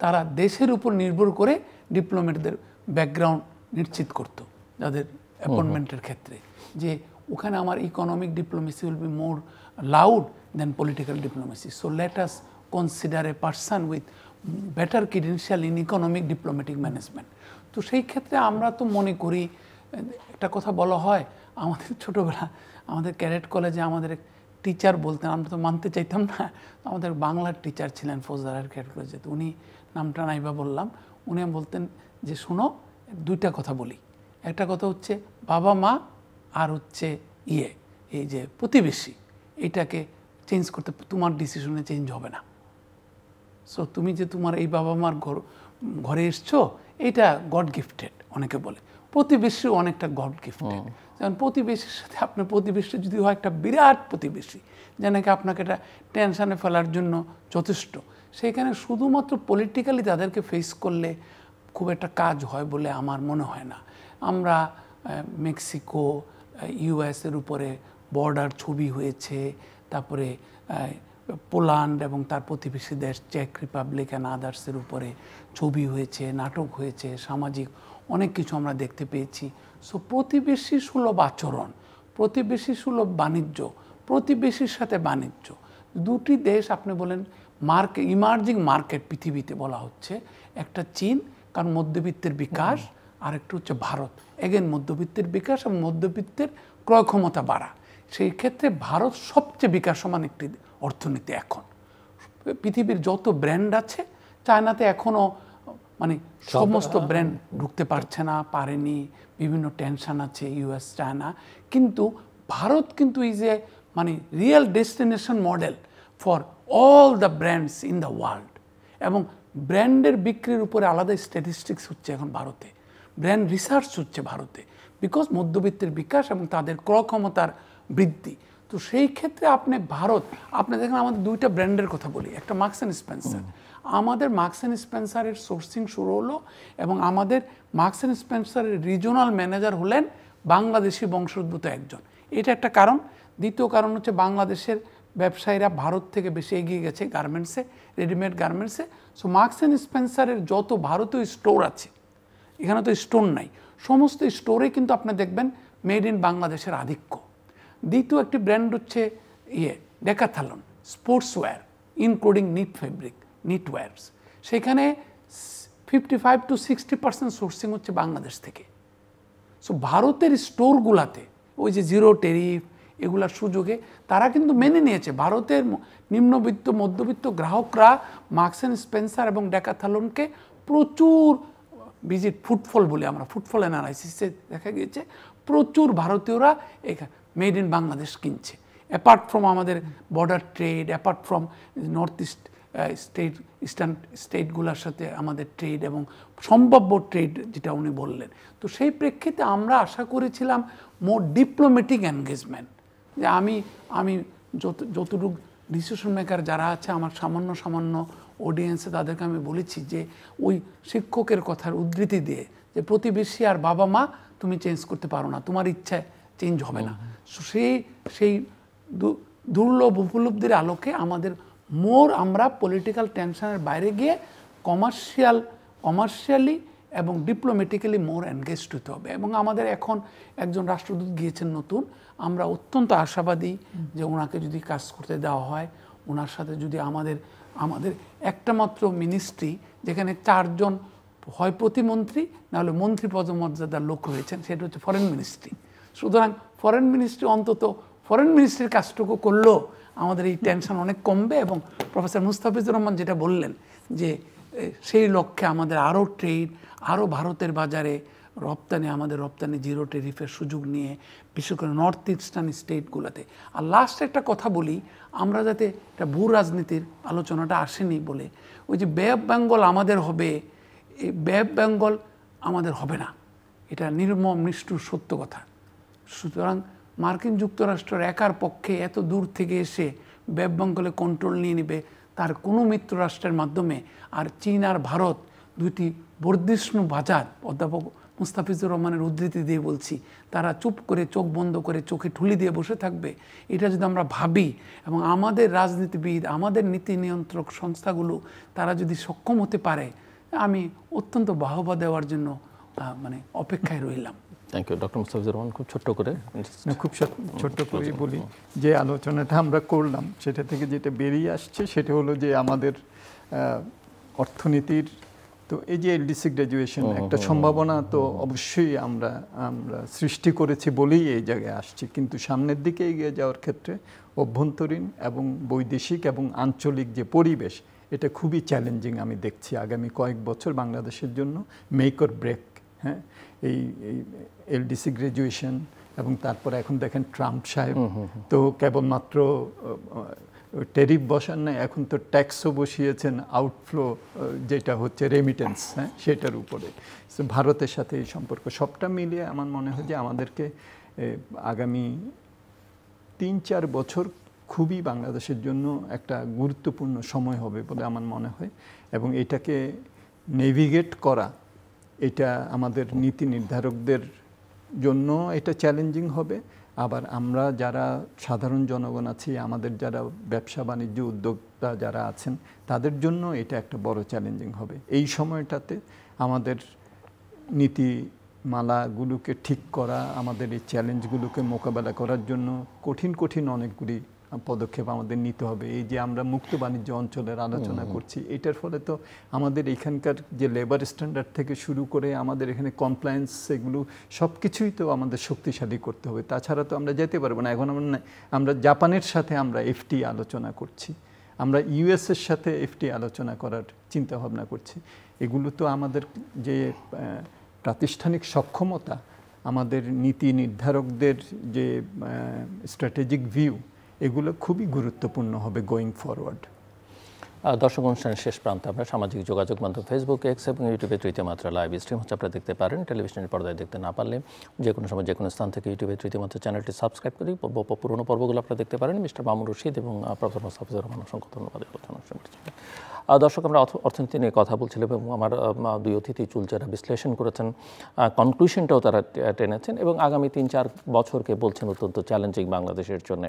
তারা দেশের উপর নির্ভর করে ডিপ্লোমেটদের ব্যাকগ্রাউন্ড নিশ্চিত করত যাদের অ্যাপয়েন্টমেন্টের ক্ষেত্রে, যে ওখানে আমার economic diplomacy will be more loud than political diplomacy, so let us consider a person with better credential in economic diplomatic management. তো সেই ক্ষেত্রে আমরা তো মনে করি, একটা কথা বলা হয়, আমাদের ছোটোবেলা আমাদের ক্যাডেট কলেজে আমাদের টিচার বলতেন, আমরা তো মানতে চাইতাম না, আমাদের বাংলার টিচার ছিলেন ফৌজদারের ক্যাডেট কলেজে, তো উনি, নামটা নাইবা বললাম, উনি বলতেন যে শোনো, দুইটা কথা বলি, একটা কথা হচ্ছে বাবা মা আর হচ্ছে এই যে প্রতিবেশী, এটাকে চেঞ্জ করতে তোমার ডিসিশনে চেঞ্জ হবে না। সো তুমি যে তোমার এই বাবা মার ঘরে এসছো, এটা গড গিফটেড, অনেকে বলে। প্রতিবেশীও অনেকটা গড গিফটেড। যেমন প্রতিবেশীর সাথে আপনার প্রতিবেশী যদি হয় একটা বিরাট প্রতিবেশী, যে নাকি আপনাকে এটা টেনশনে ফেলার জন্য যথেষ্ট, সেখানে শুধুমাত্র পলিটিক্যালি তাদেরকে ফেস করলে খুব একটা কাজ হয় বলে আমার মনে হয় না। আমরা মেক্সিকো, ইউএসের উপরে বর্ডার ছবি হয়েছে, তারপরে পোল্যান্ড এবং তার প্রতিবেশী দেশ চেক রিপাবলিক অ্যান্ড আদার্সের উপরে ছবি হয়েছে, নাটক হয়েছে, সামাজিক অনেক কিছু আমরা দেখতে পেয়েছি। সো প্রতিবেশী সুলভ আচরণ, প্রতিবেশী সুলভ বাণিজ্য, প্রতিবেশীর সাথে বাণিজ্য, দুটি দেশ আপনি বলেন মার্কেট, ইমার্জিং মার্কেট পৃথিবীতে বলা হচ্ছে, একটা চীন, কারণ মধ্যবিত্তের বিকাশ, আর একটু হচ্ছে ভারত, এগেন মধ্যবিত্তের বিকাশ এবং মধ্যবিত্তের ক্রয় ক্ষমতা বাড়া। সেই ক্ষেত্রে ভারত সবচেয়ে বিকাশমান একটি অর্থনীতি। এখন পৃথিবীর যত ব্র্যান্ড আছে, চায়নাতে এখনও মানে সমস্ত ব্র্যান্ড ঢুকতে পারছে না, পারেনি, বিভিন্ন টেনশন আছে ইউএস চায়না, কিন্তু ভারত কিন্তু ইজ এ মানে real destination model for all the brands in the world. এবং ব্র্যান্ডের বিক্রির উপরে আলাদা স্ট্যাটিস্টিক্স হচ্ছে এখন ভারতে, ব্র্যান্ড রিসার্চ হচ্ছে ভারতে, বিকজ মধ্যবিত্তের বিকাশ এবং তাদের ক্রয় ক্ষমতার বৃদ্ধি। তো সেই ক্ষেত্রে আপনি ভারত, আপনি দেখেন আমাদের দুইটা ব্র্যান্ডের কথা বলি, একটা মার্কস অ্যান্ড স্পেন্সার, আমাদের মার্কস অ্যান্ড স্পেন্সারের সোর্সিং শুরু হলো, এবং আমাদের মার্কস অ্যান্ড স্পেন্সারের রিজনাল ম্যানেজার হলেন বাংলাদেশি বংশোদ্ভূত একজন। এটা একটা কারণ। দ্বিতীয় কারণ হচ্ছে বাংলাদেশের ব্যবসায়ীরা ভারত থেকে বেশি এগিয়ে গেছে গার্মেন্টসে, রেডিমেড গার্মেন্টসে। সো মার্কস অ্যান্ড স্পেন্সারের যত ভারতীয় স্টোর আছে, এখানে তো স্টোর নাই, সমস্ত স্টোরে কিন্তু আপনি দেখবেন মেড ইন বাংলাদেশের আধিক্য। দ্বিতীয় একটি ব্র্যান্ড হচ্ছে Decathlon, sportswear including knit fabric, knit wears, সেখানে 55 to 60% সোর্সিং হচ্ছে বাংলাদেশ থেকে। সো ভারতের স্টোরগুলাতে ওই যে জিরো ট্যারিফ এগুলার সুযোগে তারা কিন্তু মেনে নিয়েছে। ভারতের নিম্নবিত্ত মধ্যবিত্ত গ্রাহকরা মার্কস অ্যান্ড স্পেন্সার এবং ডেকাথলনকে প্রচুর ভিজিট, ফুটফল বলি আমরা, ফুটফল অ্যানালাইসিসে দেখা গিয়েছে প্রচুর ভারতীয়রা এখানে মেড ইন বাংলাদেশ কিনছে। অ্যাপার্ট ফ্রম আমাদের border trade, apart from north east eastern স্টেটগুলোর সাথে আমাদের ট্রেড এবং সম্ভাব্য ট্রেড যেটা উনি বললেন, তো সেই প্রেক্ষিতে আমরা আশা করেছিলাম মোর ডিপ্লোম্যাটিক এনগেজমেন্ট, যে আমি যতটুকু ডিসিশন মেকার যারা আছে আমার সামান্য অডিয়েন্সে তাদেরকে আমি বলেছি যে ওই শিক্ষকের কথার উদ্ধৃতি দিয়ে যে প্রতিবেশী আর বাবা মা তুমি চেঞ্জ করতে পারো না, তোমার ইচ্ছায় চেঞ্জ হবে না। সেই দুর্লভ উপলব্ধির আলোকে আমাদের আমরা পলিটিক্যাল টেনশনের বাইরে গিয়ে কমার্শিয়ালি এবং ডিপ্লোম্যাটিক্যালি মোর এনগেজড হতে হবে। এবং আমাদের এখন একজন রাষ্ট্রদূত গিয়েছেন নতুন, আমরা অত্যন্ত আশাবাদী যে ওনাকে যদি কাজ করতে দেওয়া হয়, ওনার সাথে যদি আমাদের একটা মাত্র মিনিস্ট্রি যেখানে 4 জন হয় প্রতিমন্ত্রী নাহলে মন্ত্রী পদমর্যাদার লোক রয়েছেন, সেটা হচ্ছে ফরেন মিনিস্ট্রি। সুতরাং ফরেন মিনিস্ট্রি অন্তত ফরেন মিনিস্ট্রির কাজটুকু করলেও আমাদের এই টেনশন অনেক কমবে। এবং প্রফেসর মুস্তাফিজুর রহমান যেটা বললেন যে সেই লক্ষ্যে আমাদের আরও ট্রেড, আরও ভারতের বাজারে রপ্তানি, আমাদের রপ্তানি জিরো ট্যারিফের সুযোগ নিয়ে বিশেষ করে নর্থ ইস্টার্ন স্টেটগুলোতে। আর লাস্ট একটা কথা বলি, আমরা যাতে একটা ভূ রাজনীতির আলোচনাটা আসেনি বলে, ওই যে বে অফ বেঙ্গল আমাদের হবে, এই বে অফ বেঙ্গল আমাদের হবে না, এটা নির্মম নিষ্ঠুর সত্য কথা। সুতরাং মার্কিন যুক্তরাষ্ট্রের একার পক্ষে এত দূর থেকে এসে বে অফ বেঙ্গলে কন্ট্রোল নিয়ে নেবে তার কোনো মিত্র রাষ্ট্রের মাধ্যমে, আর চীন আর ভারত দুইটি বর্ধিষ্ণু বাজার, অধ্যাপক মুস্তাফিজুর রহমানের উদ্ধৃতি দিয়ে বলছি, তারা চুপ করে চোখ বন্ধ করে চোখে ঠুলি দিয়ে বসে থাকবে, এটা যদি আমরা ভাবি এবং আমাদের রাজনীতিবিদ, আমাদের নীতি নিয়ন্ত্রক সংস্থাগুলো তারা যদি সক্ষম হতে পারে, আমি অত্যন্ত বাহবা দেওয়ার জন্য মানে অপেক্ষায় রইলাম। Thank you doctor Mustafizur Rahman. খুব ছোট্ট করে খুব ছোট্ট করে বলি, যে আলোচনাটা আমরা করলাম সেটা থেকে যেটা বেরিয়ে আসছে সেটা হলো যে আমাদের অর্থনীতির তো এই যে এলডিসি গ্র্যাজুয়েশন একটা সম্ভাবনা তো অবশ্যই আমরা সৃষ্টি করেছি বলেই এই জায়গায় আসছি, কিন্তু সামনের দিকে এগিয়ে যাওয়ার ক্ষেত্রে অভ্যন্তরীণ এবং বৈদেশিক এবং আঞ্চলিক যে পরিবেশ, এটা খুবই চ্যালেঞ্জিং আমি দেখছি আগামী কয়েক বছর বাংলাদেশের জন্য। মেক অর ব্রেক, হ্যাঁ, এই এলডিসি গ্র্যাজুয়েশন এবং তারপরে এখন দেখেন ট্রাম্প সাহেব তো কেবলমাত্র ট্যারিফ বসান না, এখন তো ট্যাক্সও বসিয়েছেন আউটফ্লো যেটা হচ্ছে রেমিটেন্স, হ্যাঁ, সেটার উপরে। ভারতের সাথে এই সম্পর্ক সবটা মিলিয়ে আমার মনে হয় যে আমাদেরকে আগামী 3-4 বছর খুবই বাংলাদেশের জন্য একটা গুরুত্বপূর্ণ সময় হবে বলে আমার মনে হয়, এবং এটাকে নেভিগেট করা এটা আমাদের নীতি নির্ধারকদের জন্য এটা চ্যালেঞ্জিং হবে। আবার আমরা যারা সাধারণ জনগণ আছি, আমাদের যারা ব্যবসা বাণিজ্য উদ্যোক্তা যারা আছেন, তাদের জন্য এটা একটা বড় চ্যালেঞ্জিং হবে। এই সময়টাতে আমাদের নীতিমালাগুলোকে ঠিক করা, আমাদের এই চ্যালেঞ্জগুলোকে মোকাবেলা করার জন্য কঠিন অনেকগুলি পদক্ষেপ আমাদের নিতে হবে। এই যে আমরা মুক্ত বাণিজ্য অঞ্চলের আলোচনা করছি, এটার ফলে তো আমাদের এখানকার যে লেবার স্ট্যান্ডার্ড থেকে শুরু করে আমাদের এখানে কমপ্লায়েন্স, এগুলো সব কিছুই তো আমাদের শক্তিশালী করতে হবে, তাছাড়া তো আমরা যেতে পারবো না। এখন আমরা জাপানের সাথে আমরা এফটি আলোচনা করছি, আমরা ইউএসের সাথে এফটি আলোচনা করার চিন্তা ভাবনা করছি। এগুলো তো আমাদের যে প্রাতিষ্ঠানিক সক্ষমতা, আমাদের নীতি নির্ধারকদের যে স্ট্র্যাটেজিক ভিউ, এগুলো খুবই গুরুত্বপূর্ণ হবে গোয়িং ফরওয়ার্ড। দর্শক অনুষ্ঠানের শেষ প্রান্তে আমরা সামাজিক যোগাযোগ মাধ্যম ফেসবুক, এক্স এবং ইউটিউবে তৃতীয় মাত্রা লাইভ স্ট্রিম হচ্ছে, আপনারা দেখতে পারেন। টেলিভিশনের পর্দায় দেখতে না পারলে যে কোনো সময় যে কোনো স্থান থেকে ইউটিউবে তৃতীয় মাত্রা চ্যানেলটি সাবস্ক্রাইব করি পুরোনো পর্বগুলো আপনারা দেখতে পারেন। মিস্টার মামুন রশিদ এবং প্রফেসর মুস্তাফিজুর রহমান, অসংখ্য ধন্যবাদ আলোচনা শুনছেন। দর্শক, আমরা অর্থনীতি নিয়ে কথা বলছিলাম এবং আমার দুই অতিথি চুলচেরা বিশ্লেষণ করেছেন, কনক্লুশনটাও তারা টেনেছেন এবং আগামী 3-4 বছরকে বলছেন অত্যন্ত চ্যালেঞ্জিং বাংলাদেশের জন্য।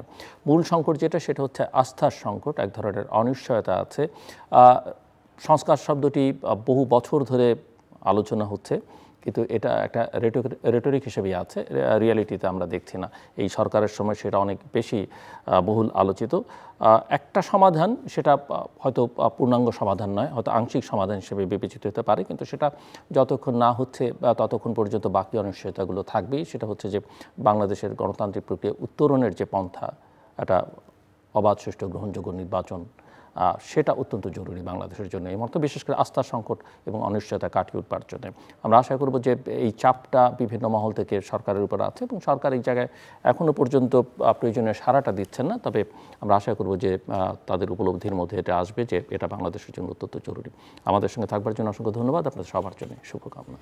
মূল সংকট যেটা, সেটা হচ্ছে আস্থার সংকট, এক ধরনের অনিশ্চয়তা আছে। সংস্কার শব্দটি বহু বছর ধরে আলোচনা হচ্ছে, কিন্তু এটা একটা রেটরিক হিসেবেই আছে, রিয়ালিটিতে আমরা দেখছি না। এই সরকারের সময় সেটা অনেক বেশি বহুল আলোচিত। একটা সমাধান, সেটা হয়তো পূর্ণাঙ্গ সমাধান নয়, হয়তো আংশিক সমাধান হিসেবে বিবেচিত হতে পারে, কিন্তু সেটা যতক্ষণ না হচ্ছে ততক্ষণ পর্যন্ত বাকি অনিশ্চয়তাগুলো থাকবেই। সেটা হচ্ছে যে বাংলাদেশের গণতান্ত্রিক প্রক্রিয়া উত্তরণের যে পন্থা, একটা অবাধ, সুষ্ঠু, গ্রহণযোগ্য নির্বাচন, সেটা অত্যন্ত জরুরি বাংলাদেশের জন্য, এই মতো বিশেষ করে আস্থার সংকট এবং অনিশ্চয়তা কাটিয়ে উঠবার জন্য। আমরা আশা করব যে এই চাপটা বিভিন্ন মহল থেকে সরকারের উপর আছে এবং সরকার এই জায়গায় এখনও পর্যন্ত প্রয়োজনীয় সাড়াটা দিচ্ছেন না, তবে আমরা আশা করব যে তাদের উপলব্ধির মধ্যে এটা আসবে যে এটা বাংলাদেশের জন্য অত্যন্ত জরুরি। আমাদের সঙ্গে থাকবার জন্য অসংখ্য ধন্যবাদ, আপনাদের সবার জন্য শুভকামনা।